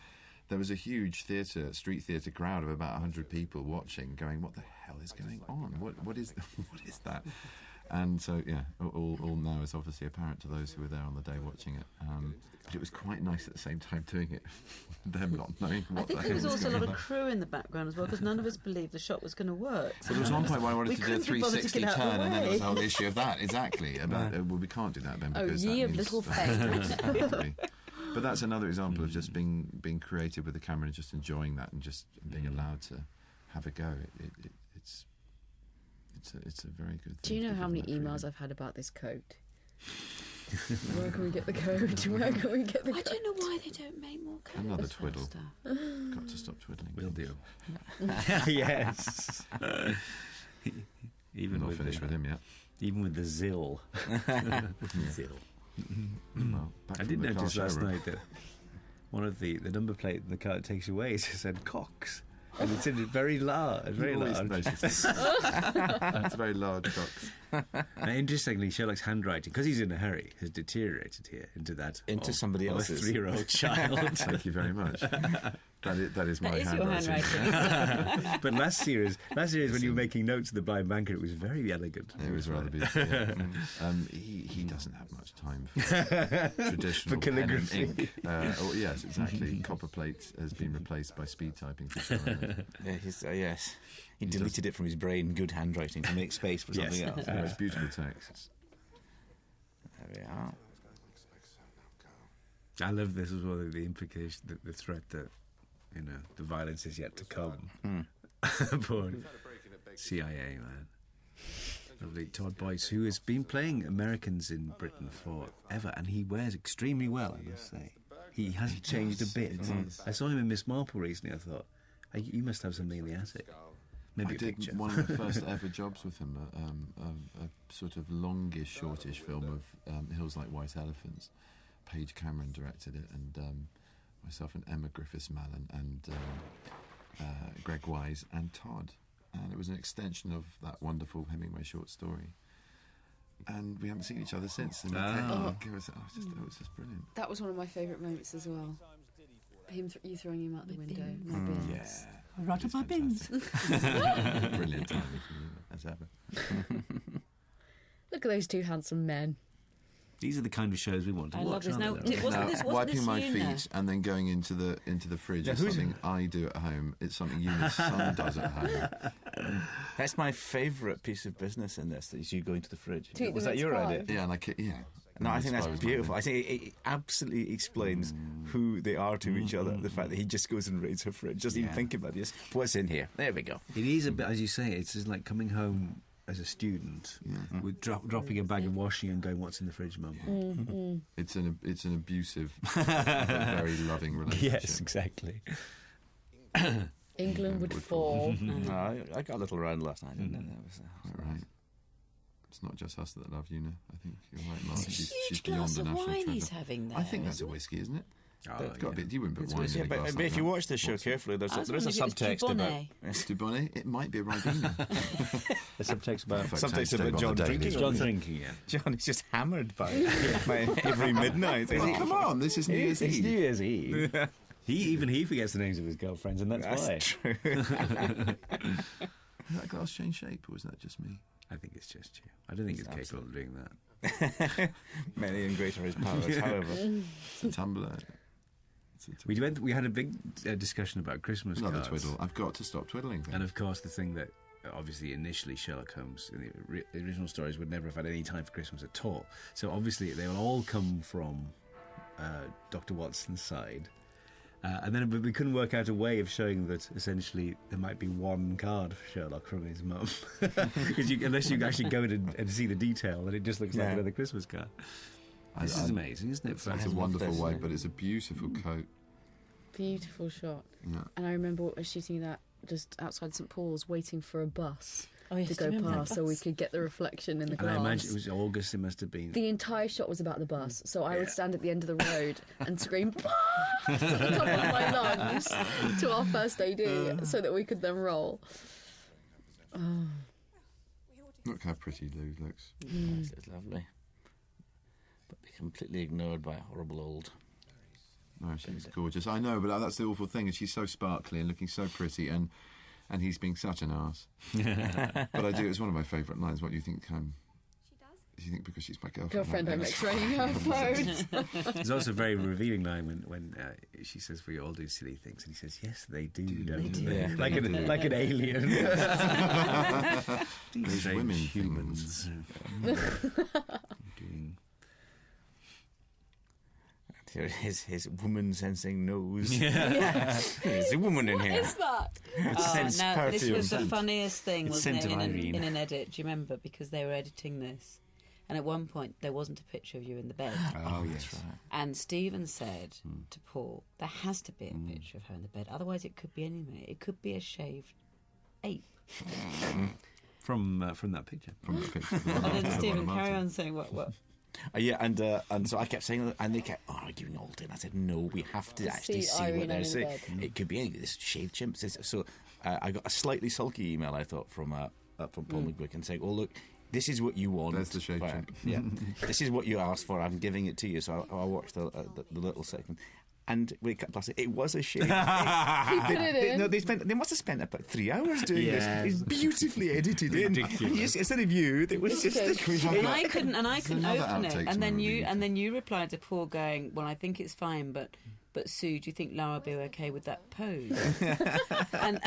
There was a huge street theatre crowd of about 100 people watching, going, "What the hell is going on? What is that?" And so, yeah, all now is obviously apparent to those who were there on the day watching it. But it was quite nice at the same time doing it, them not knowing what I think the there was hell also a going lot of on. crew in the background as well, because none of us believed the shot was going to work. But there was one point where I wanted We to do a couldn't be bothered to 360 get out of the turn, and then there was the way. whole issue of that. Exactly. About well, we can't do that, Ben. Oh, Because ye that of means- little faith. Exactly. But that's another example of just being creative with the camera and just enjoying that and just being allowed to have a go. It's a very good thing. Do you to know be how given many that freedom. emails I've had about this coat? Where can we get the code? Where can we get the I code? don't know why they don't make more codes. Another for twiddle. stuff. Got to stop twiddling. Will do. Yes. Even Not with finished with him yet. Even with the zill. Zill. Well, back I from did the car notice last showroom. night that one of the number plate in the car it takes away, it said Cox. And it's in it very large. Very You always large. notice this. It's a very large box. Now, interestingly, Sherlock's handwriting, because he's in a hurry, has deteriorated here into that Into of- somebody of else's. a 3-year-old child. Thank you very much. That is my That is your handwriting. But last series when you were making notes of the blind banker, it was very elegant. It was rather beautiful. Yeah. He doesn't have much time for traditional For calligraphy. pen and ink. Yes, exactly. Copperplate has been replaced by speed typing for sure. Yeah, yes. He deleted it from his brain, good handwriting, to make space for something else. It's beautiful text. There we are. I love this as well, the implication, the threat that, the violence is yet to come. Poor CIA man. Lovely Todd Boyce, who has been playing Americans in Britain forever, and he wears extremely well, I must say. He hasn't changed a bit. I saw him in Miss Marple recently. I thought, you must have something in the attic. Maybe I a did picture. one of the first ever jobs with him, a sort of longish, shortish film of Hills Like White Elephants. Paige Cameron directed it, and myself and Emma Griffiths-Mallon and Greg Wise and Todd. And it was an extension of that wonderful Hemingway short story. And we haven't seen each other since. And it was just brilliant. That was one of my favourite moments as well. You throwing him out the window. My bins. I wrote up my bins. Brilliant timing for you, as ever. Look at those two handsome men. These are the kind of shows we want to I watch. love this. Now, aren't they? wasn't Wiping this my Una? feet and then going into the fridge Yeah, is who's- something I do at home. It's something Una's son does at home. That's my favourite piece of business in this, is you going to the fridge. To eat Was the that your mince idea? pie. Yeah, and No, I Mince think pie that's was my beautiful. thing. I think it absolutely explains who they are to each other. The fact that he just goes and raids her fridge, doesn't even think about this. What's in here? There we go. It is a bit, as you say, it's just like coming home as a student with dropping a bag of washing and going, "What's in the fridge, Mum?" It's an abusive, but very loving relationship. Yes, exactly. England would fall. No, I got a little round last night, didn't I? That was Right. It's not just us that love Una. I think you're right, Mark. It's a She's huge beyond glass the of national wine treasure. he's having there. I think that's a whiskey, isn't it? Oh, It's got a bit. You wouldn't put It's wine whiskey. in a Yeah, glass but like if you that. watch this show carefully, there is a subtext Dubonnet. about Dubonnet, it might be a Ribena. The subtext about Subtext Stay about on John the drinking. Danish. John drinking. Yeah. John is just hammered by every midnight. Oh, come on, this is New Year's It's New Eve. Year's Eve. He forgets the names of his girlfriends, and that's why. That's true. Has that glass changed shape, or is that just me? I think it's just you. I don't think it's capable of doing that. Many and greater his powers, however. It's a tumbler. We had a big discussion about Christmas Another cards. twiddle. I've got to stop twiddling. And of course, the thing that obviously initially Sherlock Holmes in the original stories would never have had any time for Christmas at all. So obviously they will all come from Dr. Watson's side. And then we couldn't work out a way of showing that essentially there might be one card for Sherlock from his mum. Because unless you actually go in and see the detail, then it just looks like another Christmas card. This is amazing, isn't it? It's a wonderful way, but it's a beautiful coat. Beautiful shot. Yeah. And I remember shooting that just outside St Paul's, waiting for a bus Oh, yes, to do go you remember that past so we bus? could get the reflection in the And glass. I imagine it was August, it must have been. The entire shot was about the bus, so I would stand at the end of the road and scream "Bus!" at the top of my lungs to our first AD so that we could then roll. Look how pretty Lou looks. It's lovely. But be completely ignored by a horrible old. No, she's gorgeous. I know, but that's the awful thing. Is she's so sparkly and looking so pretty, and he's being such an arse. But I do. It's one of my favourite lines. What do you think? Do you think because she's my girlfriend? I'm X-raying her phone. There's also a very revealing line when she says, "We all do silly things," and he says, "Yes, they do, don't they?" Yeah. Like an alien. These Strange women humans. Doing- Here is his woman sensing nose. There's a woman in here. What is that? Scents Now, this perfume. was the funniest thing, It's wasn't it, scent of Irene. in an edit? Do you remember? Because they were editing this. And at one point, there wasn't a picture of you in the bed. Oh, yes. Right. And Stephen said to Paul, there has to be a picture of her in the bed. Otherwise, it could be any minute. It could be a shaved ape. From that picture. From the picture. And then Stephen carry on saying, what? Yeah, and so I kept saying, and they kept arguing all day. And I said, no, we have to actually see Irene what they're in the saying. bed. It could be anything. This shaved chimp. So I got a slightly sulky email, I thought, from Paul McGuick and saying, "Oh look, this is what you want." There's the shaved chimp. Yeah, this is what you asked for. I'm giving it to you. So I watched the little segment. And we cut past it. It was a shame. He put it in. No, they must have spent about 3 hours doing Yes. this. It's beautifully edited in. Ridiculous. Just, instead of you, it was just. And I couldn't another open it. outtake And then tomorrow, and then you replied to Paul going, well, I think it's fine, but Sue, do you think Lara will be okay with that pose? and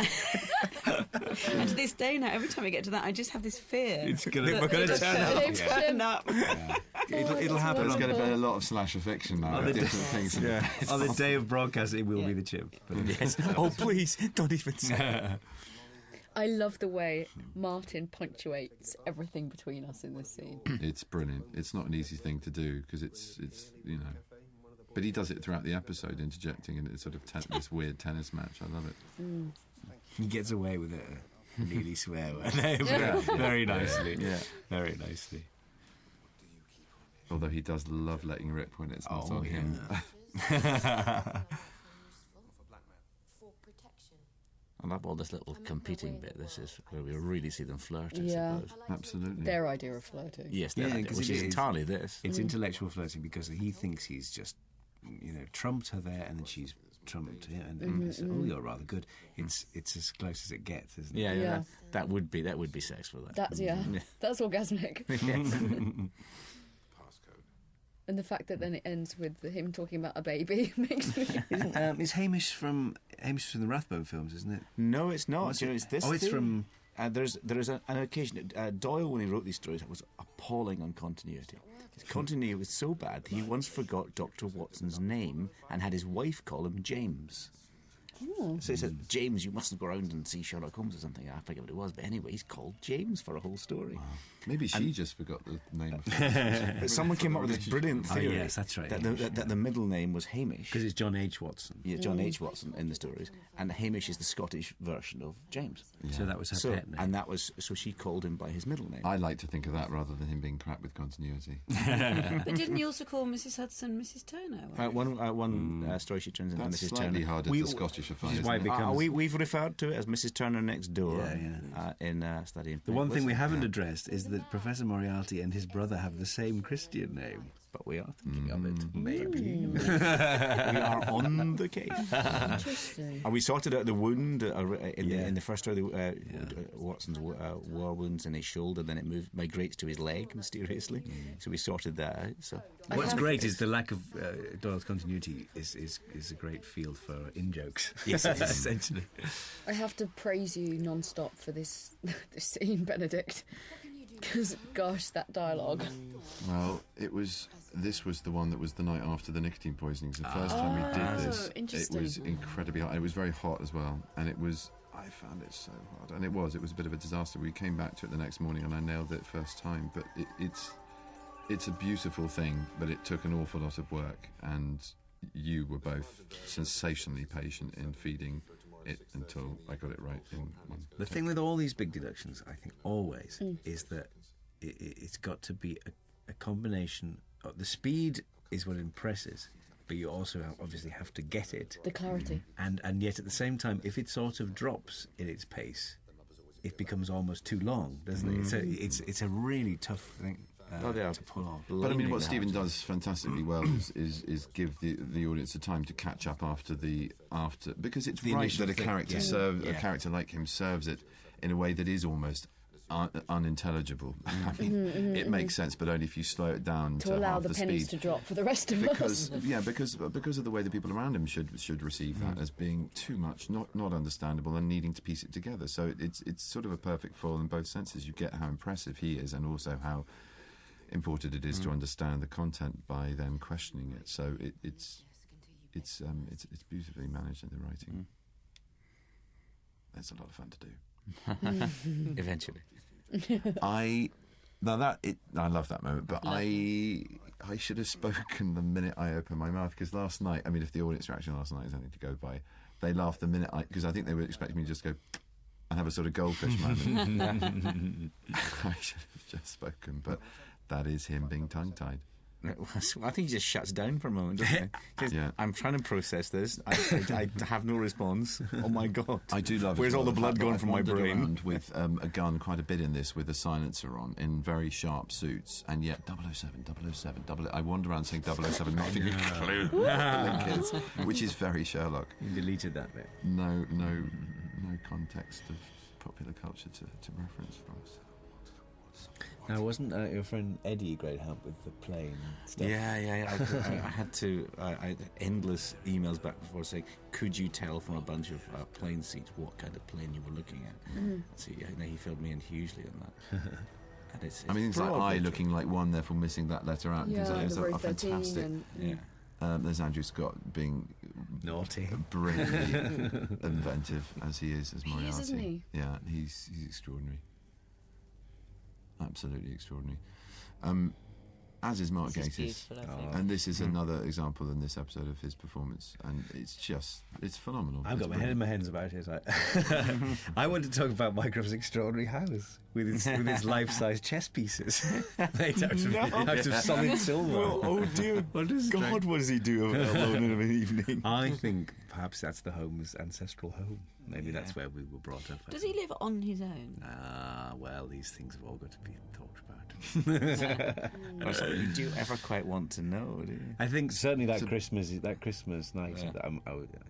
to this day now, every time I get to that, I just have this fear. It's gonna, that we're going to it'll turn up. turn up. It'll happen. There's going to be a lot of slasher fiction now. On the Different things. Yeah. On the day of broadcast, it will be the chimp. But Yes. Oh, please, don't even say. I love the way Martin punctuates everything between us in this scene. It's brilliant. It's not an easy thing to do because it's you know, but he does it throughout the episode, interjecting in sort of this weird tennis match. I love it. he gets away with it. Nearly swear word. Very nicely. Yeah. Very nicely. Although he does love letting rip when it's not on him. I love all this little competing bit. This is where we really see them flirt, I Yeah. suppose. Absolutely. Their idea of flirting. Yes, Yeah, yeah, 'cause which it is is- entirely this. It's intellectual flirting because he thinks he's just, trumped her there, and then she's trumped him, and then they say, "Oh, you're rather good." It's as close as it gets, isn't it? Yeah, Yeah. that would be sex for that. That's that's orgasmic. And the fact that then it ends with him talking about a baby makes me. It's Hamish from the Rathbone films, isn't it? No, it's not. You know, it's this. Oh, it's thing. from. There is an occasion. Doyle, when he wrote these stories, was appalling on continuity. His continuity was so bad he once forgot Dr. Watson's name and had his wife call him James. So he said, "James, you mustn't go around and see Sherlock Holmes or something." I forget what it was, but anyway, he's called James for a whole story. Maybe she just forgot the name of But someone came up with this brilliant theory. yes, that's right, That, Hamish, that the middle name was Hamish. Because it's John H. Watson. Yeah, John H. Watson in the stories, and Hamish is the Scottish version of James. So that was her pet name. And that was so she called him by his middle name. I like to think of that rather than him being crap with continuity. But didn't you also call Mrs. Hudson Mrs. Turner? One story she turns into That's Mrs. slightly Turner. harder to Scottish Which find. is why it becomes We've referred to it as Mrs. Turner Next Door in Studying. the one thing we haven't addressed is that Professor Moriarty and his brother have the same Christian name. But we are thinking of Mm. it. Maybe. We are on the case. Interesting. And we sorted out the wound in the first story, Watson's war wounds in his shoulder, then it migrates to his leg mysteriously. So we sorted that out. So What's great is the lack of Doyle's continuity is a great field for in-jokes. Yes, it is. Essentially. I have to praise you non-stop for this scene, Benedict. Because, gosh, that dialogue. Well, this was the one that was the night after the nicotine poisonings. The first time we did this, it interesting. was incredibly hot. It was very hot as well, and I found it so hard, and it was a bit of a disaster. We came back to it the next morning, and I nailed it first time. But it's a beautiful thing, but it took an awful lot of work, and you were both sensationally patient in feeding it until I got it right in one The take. thing with all these big deductions, I think, always, is that it's got to be a combination. The speed is what impresses, but you also obviously have to get it. The clarity. And yet at the same time, if it sort of drops in its pace, it becomes almost too long, doesn't it? It's a really tough thing to pull off. But I mean, what Stephen does fantastically well is give the audience the time to catch up after because it's The right initial that thing, a character like him serves it in a way that is almost unintelligible. I mean, it makes sense, but only if you slow it down To allow half the pennies speed. to drop for the rest of us. because of the way the people around him should receive that as being too much, not understandable, and needing to piece it together. So it's sort of a perfect foil in both senses. You get how impressive he is, and also how important it is to understand the content by then questioning it. So it's beautifully managed in the writing. That's a lot of fun to do. eventually. Now I love that moment, but I should have spoken the minute I opened my mouth, because last night, I mean, if the audience reaction last night is anything to go by, they laughed the minute because I think they were expecting me to just go and have a sort of goldfish moment. I should have just spoken, but that is him being tongue-tied. I think he just shuts down for a moment, doesn't he? Yeah. I'm trying to process this. I have no response. Oh my God. I do love. Where's all the blood going gone from my brain? Around with a gun quite a bit in this, with a silencer on, in very sharp suits, and yet 007, 007, 00. I wander around saying 007, not thinking clue what the link is, which is very Sherlock. You deleted that bit. No context of popular culture to reference for us. Now, wasn't your friend Eddie a great help with the plane stuff? Yeah. I had to. I had endless emails back and forth saying, "Could you tell from a bunch of plane seats what kind of plane you were looking at?" So he filled me in hugely on that. And it's things like I looking like one, therefore missing that letter out. Yeah, Things like the are fantastic. There's Andrew Scott being naughty, brilliantly inventive as he is as Moriarty. He is, isn't he? Yeah, he's extraordinary. Absolutely extraordinary. As is Mark Gatiss. And this is another example in this episode of his performance, and it's phenomenal. I've got my head in my hands about it. I want to talk about Mycroft's extraordinary house with its life-size chess pieces made out of solid silver. Oh dear God, what does he do alone in an evening? I think perhaps that's the home's ancestral home. Maybe that's where we were brought up. Does he live on his own? Well, these things have all got to be talked about. Do you ever quite want to know, do you? I think certainly that Christmas night that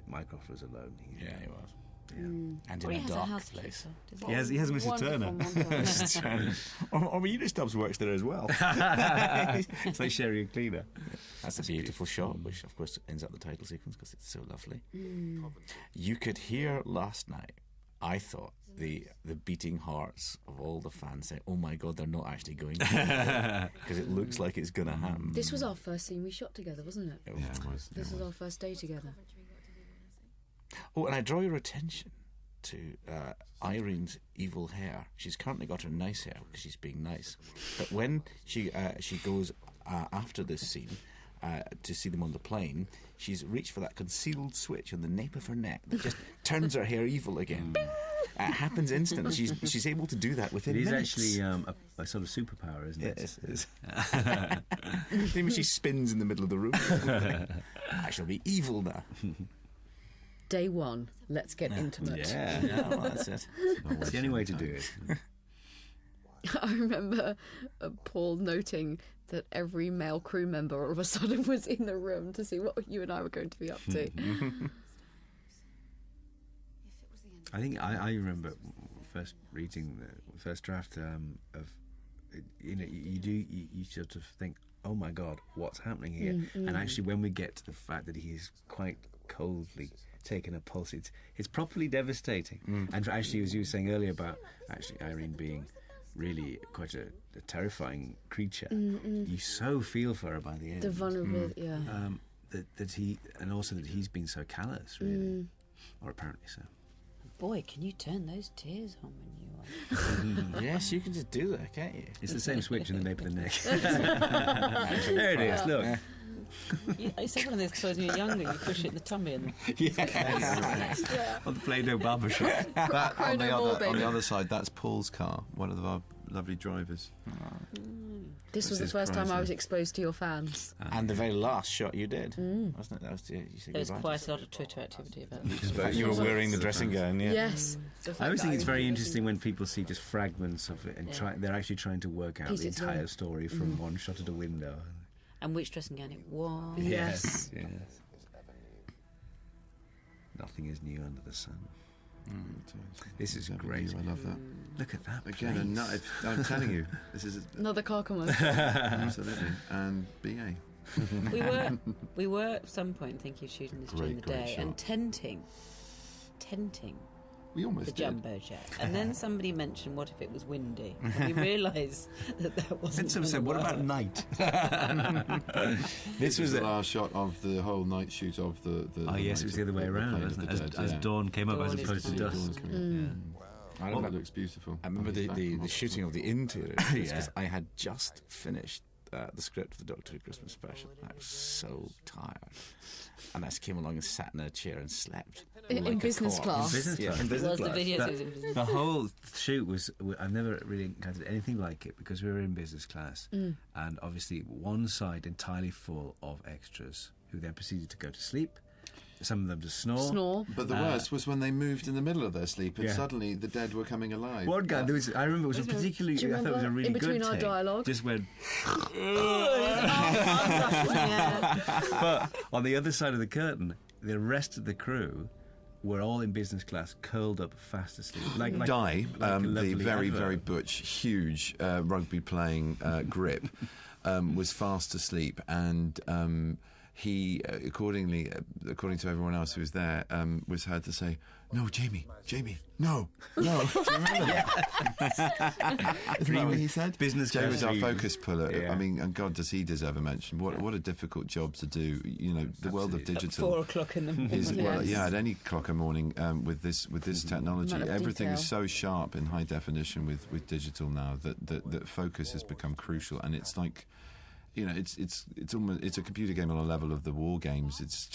Mycroft was alone. He was. Yeah. And in a dark place. He has Mrs. Turner. Or Eunice Stubbs works there as well. It's like Sherry and Cleaner. That's a beautiful shot, which of course ends up the title sequence because it's so lovely. You could hear last night, I thought, the beating hearts of all the fans saying, "Oh my God, they're not actually going to," because it looks like it's going to happen. This was our first scene we shot together, wasn't it? Yeah, it was. This was our first day together. Oh, and I draw your attention to Irene's evil hair. She's currently got her nice hair because she's being nice. But when she goes after this scene to see them on the plane, she's reached for that concealed switch on the nape of her neck that just turns her hair evil again. It happens instantly. She's able to do that within minutes. It is actually a sort of superpower, isn't it? Yes, it is. Maybe she spins in the middle of the room. I shall be evil now. Day one, let's get intimate. Yeah, well, that's it. It's the only way to do it. I remember Paul noting that every male crew member all of a sudden was in the room to see what you and I were going to be up to. I think I remember first reading the first draft of, you sort of think, oh my God, what's happening here? And actually when we get to the fact that he is quite coldly taken a pulse, it's properly devastating. And actually, as you were saying earlier about actually Irene being really quite a terrifying creature, you so feel for her by the end. The vulnerability, that he, and also that he's been so callous, really, or apparently so. Boy, can you turn those tears on when you are... Yes, you can just do that, can't you? It's the same switch in the nape of the neck. There it is, look. I said one of those toys when you're younger, you push it in the tummy and... On the Play-Doh barber shop. That, on the other side, that's Paul's car, one of our lovely drivers. This was the first time I was exposed to your fans. And the very last shot you did, wasn't it? That was, you said there was goodbye. quite a lot of Twitter activity about it. You were wearing the dressing gown, yeah. Yes. I always think it's very interesting when people see just fragments of it and they're actually trying to work out the entire story from one shot at a window. And which dressing gown it was. Yes. Nothing is new under the sun. This is great. I love that. Look at that Again, I'm telling you, this is Another car commercial. absolutely. And BA. We were at some point thinking of shooting this during the Great day shot. and tenting We almost the did. jumbo jet. And then somebody mentioned, what if it was windy? And we realised that wasn't. And some said, what about night? This was the last shot of the whole night shoot of the Oh yes, it was the other way around, wasn't it? As dawn came up as opposed to dusk. It looks beautiful. I remember the shooting of the interior because I had just finished the script for the Doctor Who Christmas special. I was so tired. And I just came along and sat in a chair and slept. In business class. In business class. Was the video was in business. The whole shoot was, I've never really encountered anything like it because we were in business class and obviously one side entirely full of extras who then proceeded to go to sleep. Some of them just snore. But the worst was when they moved in the middle of their sleep and Yeah. suddenly the dead were coming alive. One guy, I remember it was a particularly, Do you I thought it was a remember really in between good our take. dialogue? Just went, Yeah. but on the other side of the curtain, the rest of the crew were all in business class, curled up, fast asleep. Like Di, like a the lovely very, Adler. very butch, huge rugby playing grip, was fast asleep, and he, according to everyone else who was there, was heard to say, "No, Jamie, no." Do you remember that? Isn't that what he said? Business Jay class was our dream. focus puller. Yeah. I mean, and God, does he deserve a mention? What a difficult job to do. You know, the world of Absolutely. digital 4 o'clock in the morning. is well, Yes. yeah, at any clock in the morning with this technology, Amount of everything is detail. so sharp in high definition with digital now that focus has become crucial, and it's like, you know, it's almost, it's a computer game on a level of the war games. It's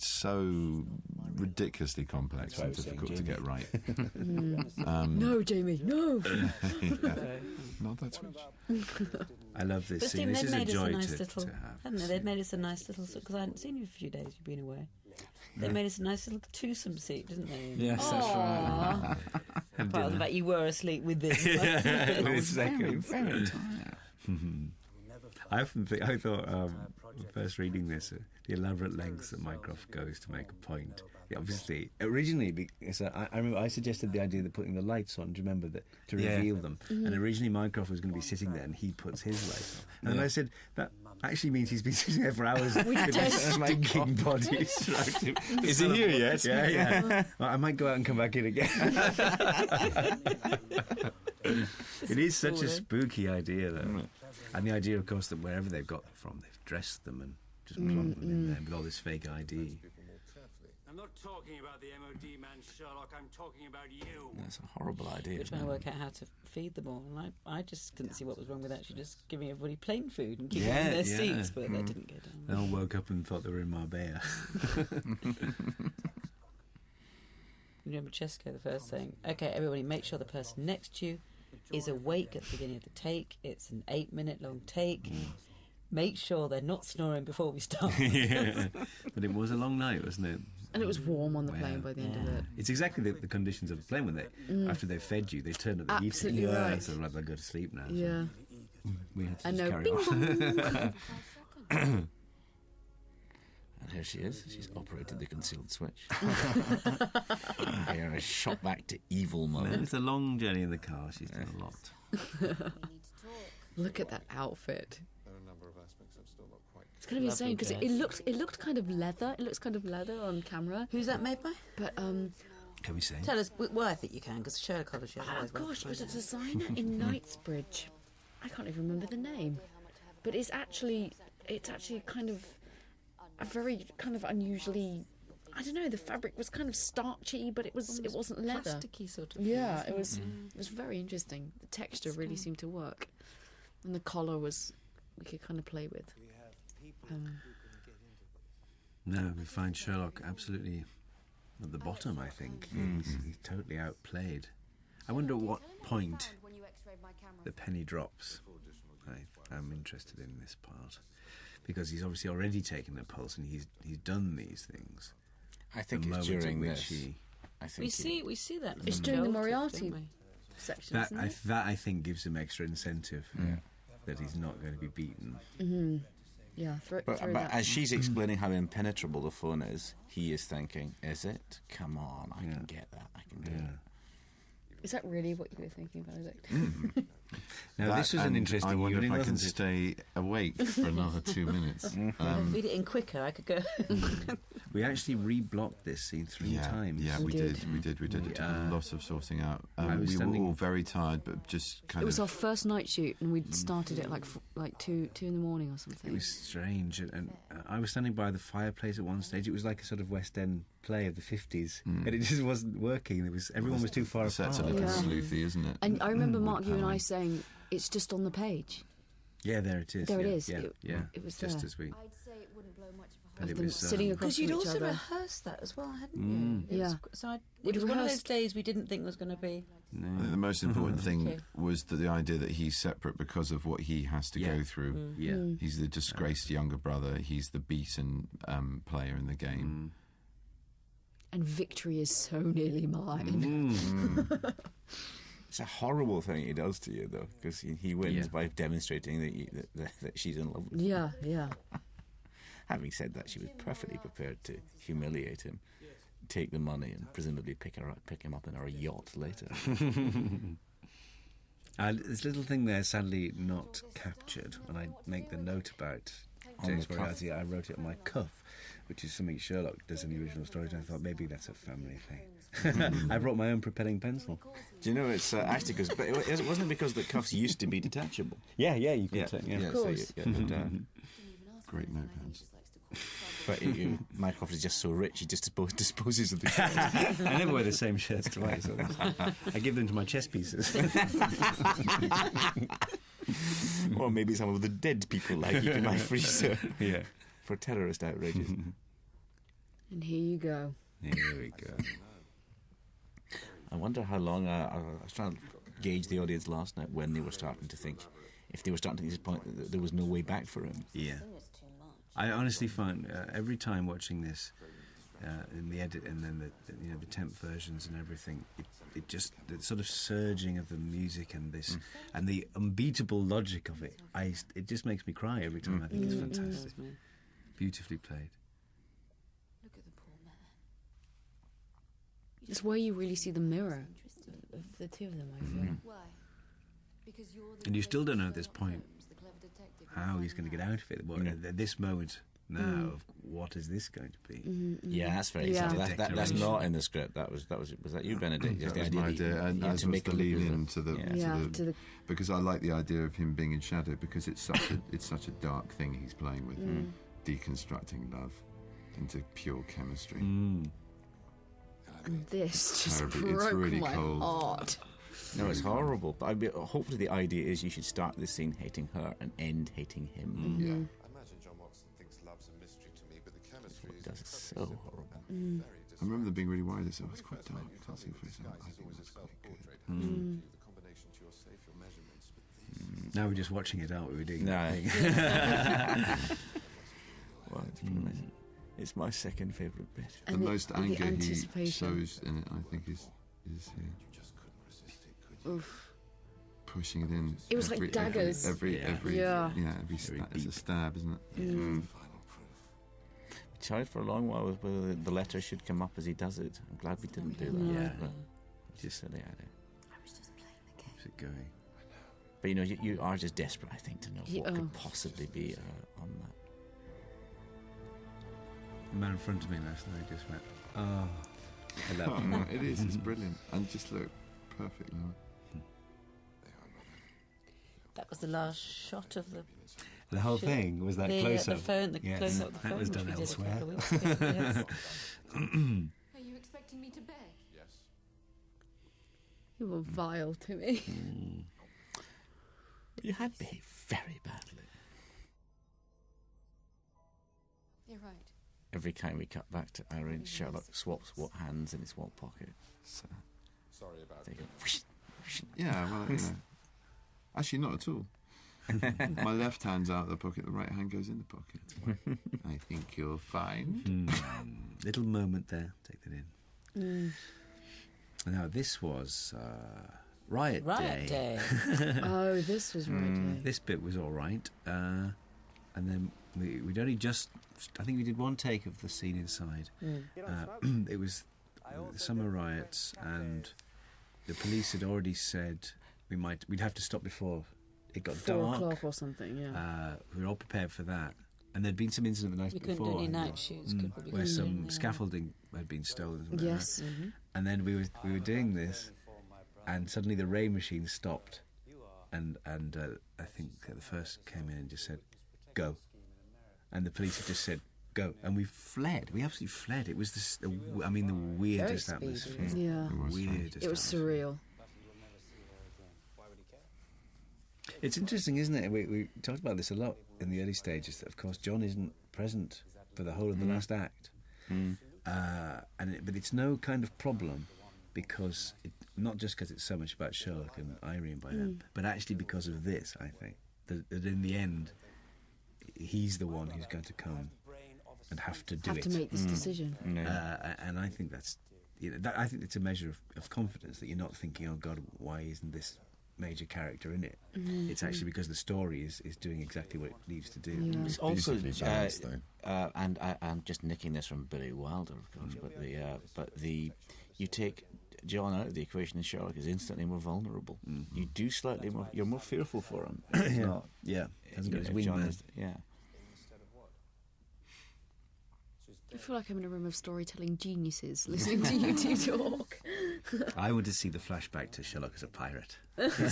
so ridiculously complex and difficult to get right. No, Jamie, no. Yeah. Not that switch. I love this But scene. Steve, This they've is a made us a joy nice to little, have. haven't they? They've made us a nice little, because I hadn't seen you for a few days, you've been away. They made us a nice little twosome seat, didn't they? Yes, that's right. Apart from the fact you were asleep with this. In a Very, second. very tired. I thought, first reading this, the elaborate lengths that Mycroft goes to make a point. Yeah, obviously, originally, because I remember I suggested the idea of putting the lights on, do you remember that, to reveal them? And originally Mycroft was going to be sitting there and he puts his lights on. And then I said, that actually means he's been sitting there for hours with his stinking body distracted. Is he here yet? Yeah. Well, I might go out and come back in again. It is such a spooky idea, though. And the idea, of course, that wherever they've got them from, they've dressed them and just plunked them in there with all this fake ID. I'm not talking about the MOD man, Sherlock. I'm talking about you. That's a horrible idea. We're trying to work out how to feed them all. And I just couldn't see what was wrong with actually just giving everybody plain food and keeping them in their seats, but that didn't go down. They all woke up and thought they were in Marbella. Remember Chesko, the first saying, "Okay, everybody, make sure the person next to you is awake at the beginning of the take. It's an 8-minute long take. Make sure they're not snoring before we start." Yeah. But it was a long night, wasn't it? And it was warm on the plane by the end of it. It's exactly the conditions of the plane when they, after they've fed you, they turn up the heat. Absolutely right. So like, they'll go to sleep now. So Yeah. we had to I just know. carry Bing on. bong. And here she is. She's operated the concealed switch. Here is shot back to evil mode. It's a long journey in the car. She's done a lot. Look at that outfit. There are a number of aspects I'm still not quite. It's going to be insane because it looked kind of leather. It looks kind of leather on camera. Who's that made by? But Can we say? Tell us. Well, I think you can, because Sherlock Holmes. oh gosh, it was a designer in Knightsbridge. I can't even remember the name. But it's actually kind of a very kind of unusually. I don't know. The fabric was kind of starchy, but it wasn't leather. plasticky sort of. Yeah, thing, it isn't was very interesting. The texture really seemed to work, and the collar was we could kind of play with. No, we find Sherlock absolutely at the bottom, I think. He's totally outplayed. I wonder at what point the penny drops. I'm interested in this part. Because he's obviously already taken the pulse and he's done these things. I think The it's moment during in which this. he- I think We see that. It's from during the Joel, Moriarty don't we? section, That isn't it? that I think gives him extra incentive that he's not going to be beaten. Yeah, throw But that. as she's explaining how impenetrable the phone is, he is thinking, is it? Come on, I can get that. I can do it. Is that really what you were thinking, Benedict? Now, this was an and interesting... I wonder you if I only can listened to- stay awake for another 2 minutes. Read it in quicker, I could go. We actually reblocked this scene 3 times. Yeah, We we did. did. It took a lot of sorting out. I was We were standing- all very tired, but just kind It was of... our first night shoot, and we'd started at like 2 in the morning or something. It was strange, and I was standing by the fireplace at one stage. It was like a sort of West End play of the 50s, and it just wasn't working. Everyone was too far The set's a apart. little Yeah. sleuthy, isn't it? And I remember, Wood Mark, you and I panelling. saying, it's just on the page. Yeah, there it is. There it yeah, is. Yeah, It was just there. as we. I'd say it wouldn't blow much of a But hole. it Them was, sitting across Because you'd from each also other. rehearsed that as well, hadn't you? It Yeah. was, so it We'd was one of those rehearsed- days we didn't think was going to be. I think the most important thing Okay. was the idea that he's separate because of what he has to Yeah. go through. Yeah. He's the disgraced younger brother. He's the beaten player in the game. And victory is so nearly mine. It's a horrible thing he does to you, though, because he wins by demonstrating that she's in love with him. Yeah, yeah. Having said that, she was perfectly prepared to humiliate him, take the money, and presumably pick him up in her yacht later. This little thing there, sadly not captured, and I make the note about James the cuff. Moriarty. I wrote it on my cuff, which is something Sherlock does in the original story, and I thought maybe that's a family thing. I brought my own propelling pencil. Do you know, it's actually because... But it wasn't because the cuffs used to be detachable. Yeah, you Yeah, could. yeah, course. Great notepads. But Mycroft is just so rich, he just disposes of the cuffs. I never wear the same shirts twice. I give them to my chess pieces. Or maybe some of the dead people like you in my freezer Yeah. for terrorist outrages. And here you go. Here we go. I wonder how long... I was trying to gauge the audience last night when they were starting to think... If they were starting to think at this point that there was no way back for him. Yeah. I honestly find every time watching this in the edit and then the temp versions and everything, it just the sort of surging of the music and this and the unbeatable logic of it. It just makes me cry every time. I think it's fantastic, beautifully played. Look at the poor man. It's where you really see the mirror of the two of them, I feel. Why? Because you're the And you still don't know at Sherlock this point Holmes, the clever detective how who he's going to finds get out of it. What, at this moment now of what is this going to be? Yeah, that's very Yeah. exciting. That's Declaration. not in the script. Was that you, Benedict? Just That was the my idea idea, and that as to was make the it look lean as in to the, Yeah. To the because I like the idea of him being in shadow because it's such a dark thing he's playing with, deconstructing love into pure chemistry. and this just Terribly- it's broke really my cold. heart. No, it's horrible. But hopefully the idea is you should start this scene hating her and end hating him. Yeah. I imagine John Watson thinks love's a mystery to me, but the chemistry is That's so horrible. very I remember them being really worried. They said, "Oh, it's quite dark. I can't see your face." I think always a that's quite good. self-portrait. The combination to your safe, your measurements, but these Now we're just watching it, aren't we? We're doing No. that thing. Well, it's pretty amazing. It's my second favourite bit. The And most the anger he anticipation. shows in it, I think, is here. just couldn't resist it, could you? Oof. Pushing it in. It was like daggers. Every Yeah. it's a stab, isn't it? Final proof. We tried for a long while with whether the letter should come up as he does it. I'm glad we didn't do that. Yeah. But it's just silly idea. I was just playing the game. Keeps it going. But you know, you are just desperate, I think, to know what Yeah. could possibly be on that. The man in front of me last night just went, oh, I love him. It is. It's brilliant, and just look perfect now. That was the last shot of the The whole thing was that close the up. phone, the Yes, close up of the that phone. was which done we did a elsewhere. couple of weeks ago, yes. Are you expecting me to beg? Yes. You were vile to me. You had behaved very badly. You're right. Every time we cut back to Irene, Sherlock swaps what hands in his swap pocket. So Sorry about they it. go, whoosh, whoosh. Yeah, well, actually, not at all. My left hand's out of the pocket, the right hand goes in the pocket. I think you'll find. Little moment there. Take that in. Now, this was Riot Day. Oh, this was right. This bit was all right. And then we'd only just... I think we did one take of the scene inside. It was the summer riots, and the police had already said we'd have to stop before it got 4 dark. o'clock or something. Yeah. We were all prepared for that, and there'd been some incident the night We before. couldn't do any night shoots, could we? where Couldn't do some anything, scaffolding had been stolen. Something like Yes. that. And then we were doing this, and suddenly the rain machine stopped, and I think the first came in and just said, "Go," and the police had just said, "Go," and we fled. We absolutely fled. It was the weirdest Very atmosphere. speedy. Yeah. Weirdest. It was atmosphere. surreal. It's interesting, isn't it? We talked about this a lot in the early stages. That of course John isn't present for the whole of the last act, but it's no kind of problem because not just because it's so much about Sherlock and Irene by then, but actually because of this. I think that in the end, he's the one who's going to come and have to do it. Have to make this decision. And I think that's, I think it's a measure of confidence that you're not thinking, "Oh God, why isn't this major character in it?" It's actually because the story is doing exactly what it needs to do. Yeah. It's also, Beautifully balanced, though. and I'm just nicking this from Billy Wilder, of course, but you take John out of the equation, and Sherlock is instantly more vulnerable. You do slightly more. You're more fearful for him. It's not. Yeah, hasn't got his if wingman. John is- yeah. I feel like I'm in a room of storytelling geniuses listening to you two talk. I want to see the flashback to Sherlock as a pirate. There's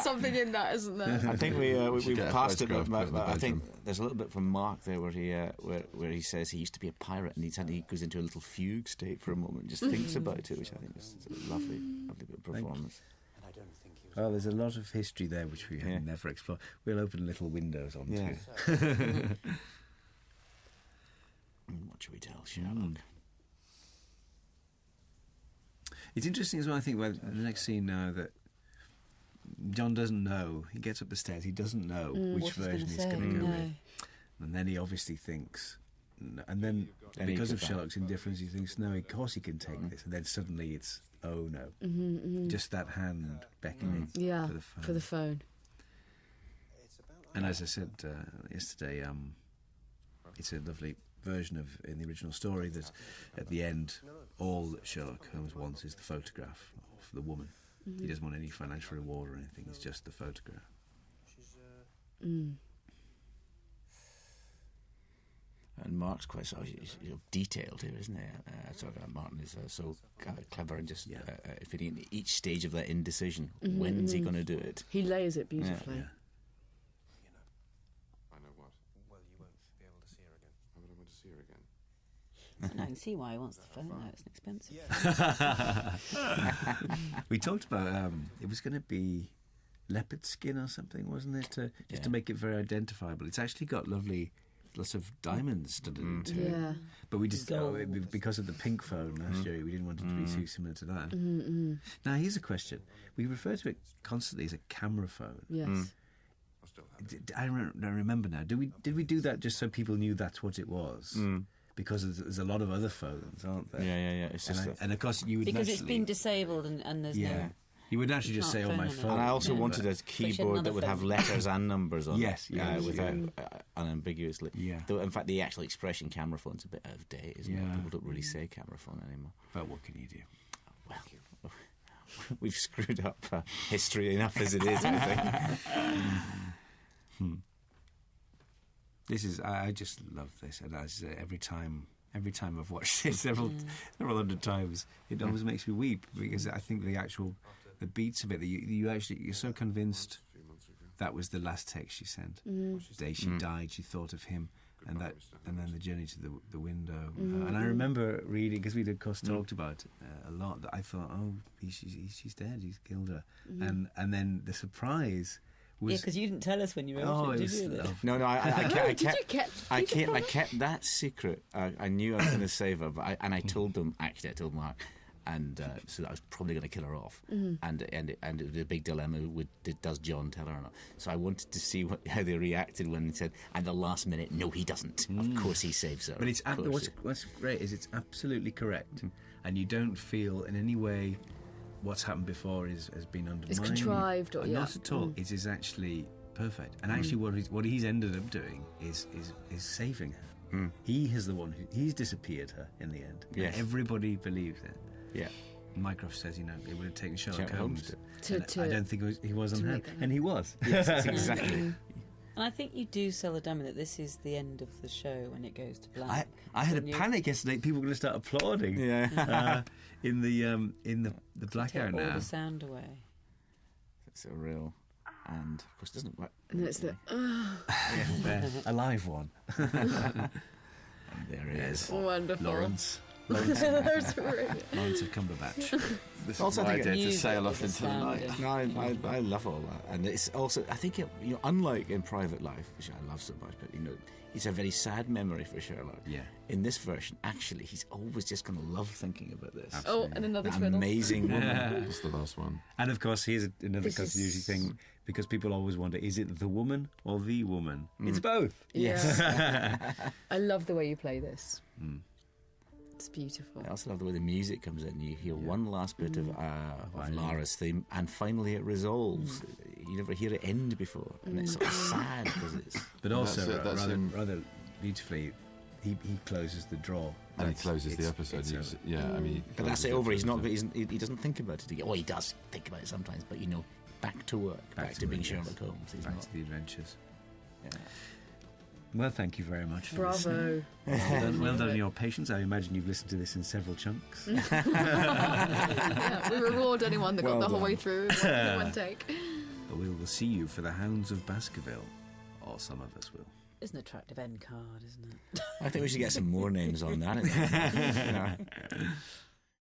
something in that, isn't there? I think we should get a passed it, photograph but of the I think bedroom. there's a little bit from Mark there where he says he used to be a pirate, and he goes into a little fugue state for a moment, just thinks about it, which I think is a lovely bit of performance. Oh, there's a lot of history there which we have never explored. We'll open little windows onto. Yeah. What should we tell Sherlock? It's interesting as well, I think, about the next scene now that John doesn't know. He gets up the stairs, he doesn't know which What he's version gonna he's say, going to go no. with. And then he obviously thinks, and then Then he because of could- Sherlock's indifference, he thinks, no, of course he can take this. And then suddenly it's, oh no. Just that hand beckoning Yeah, for the phone. for the phone. And as I said yesterday, it's a lovely version of, in the original story, that at the end, all that Sherlock Holmes wants is the photograph of the woman. He doesn't want any financial reward or anything, it's just the photograph. And Mark's quite sort of detailed here, isn't he? Martin is so clever and just fitting each stage of that indecision. When's he going to do it? He layers it beautifully. Yeah. I know what. Well, you won't be able to see her again. How would I want to see her again? I can see why he wants the phone now. It's expensive. We talked about it was going to be leopard skin or something, wasn't it? Just to make it very identifiable. It's actually got lots of diamonds studded into it. Yeah. But we just because of the pink phone last year, we didn't want it to be too similar to that. Now here's a question: we refer to it constantly as a camera phone. Yes. I'll still have it. I don't remember now. Did we do that just so people knew that's what it was? Because there's a lot of other phones, aren't there? Yeah. It's just And of course you would Because it's naturally, been disabled and there's yeah. no... You would actually You just can't say on my phone on it. phone. And I also Yeah. wanted a keyboard another that would have phone. letters and numbers on Yes, it, yes, without unambiguously. Yeah. Though, in fact, the actual expression camera phone's a bit out of date, isn't it? Yeah. People don't really say camera phone anymore. But what can you do? Well, we've screwed up history enough as it is, I think. This is I just love this, and as every time I've watched it several hundred times, it always makes me weep because I think the beats of it, that you're so convinced that was the last text she sent. The day she died, she thought of him, and then the journey to the window. And I remember reading, because we'd of course talked about it a lot, that I thought, oh, she's dead, he's killed her, and then the surprise. Yeah, because you didn't tell us when you wrote Oh, it, it did was you? lovely. No, I Did you kept that secret. I knew I was going to save her, but I told them. Actually, I told Mark, and so that I was probably going to kill her off. And it was a big dilemma: does John tell her or not? So I wanted to see how they reacted when they said, at the last minute, no, he doesn't. Of course, he saves her. But it's Of course what's great is it's absolutely correct, and you don't feel in any way what's happened before has been undermined. It's contrived, or not at all. It is actually perfect, and actually, what he's ended up doing is saving her. He is the one he's disappeared her in the end. Yes. And everybody believes it. Yeah. Mycroft says, it would have taken Sherlock Sherlock Holmes Holmes I don't think he was on hand. make that And he was. Yes, exactly. And I think you do sell the dummy that this is the end of the show when it goes to black. I had a And you panic yesterday. People were going to start applauding. Yeah. In the blackout take all now. the sound away. It's a real... And, of course, it doesn't work. And it's the A live one. And there he is. wonderful. Lawrence. That's brilliant. Lawrence of Cumberbatch. This Also, is I my think idea to music sail is off into the night. astounding. No, I love all that, and it's also I think unlike in Private Life, which I love so much, but it's a very sad memory for Sherlock. Yeah. In this version, actually, he's always just going to love thinking about this. Oh, and another That twiddle. amazing woman. That's the last one. And of course, here's another This continuity is- thing, because people always wonder, is it the woman or the woman? It's both. Yeah. I love the way you play this. It's beautiful. I also love the way the music comes in. You hear one last bit of Lara's theme, and finally it resolves. You never hear it end before, and it's sort of sad because it's. But also, That's him. rather beautifully, he closes the draw. And he closes the episode. it's I mean, he But that's closes it the over. episode. He doesn't think about it again. Oh, he does think about it sometimes, but back to work, back to being work, yes. Sherlock Holmes. He's back not. to the adventures. Yeah. Well, thank you very much for listening. Bravo. Well done on your patience. I imagine you've listened to this in several chunks. Yeah, we reward anyone that Well got the whole done. way through in one take. But we will see you for the Hounds of Baskerville. Or some of us will. It's an attractive end card, isn't it? I think we should get some more names on that.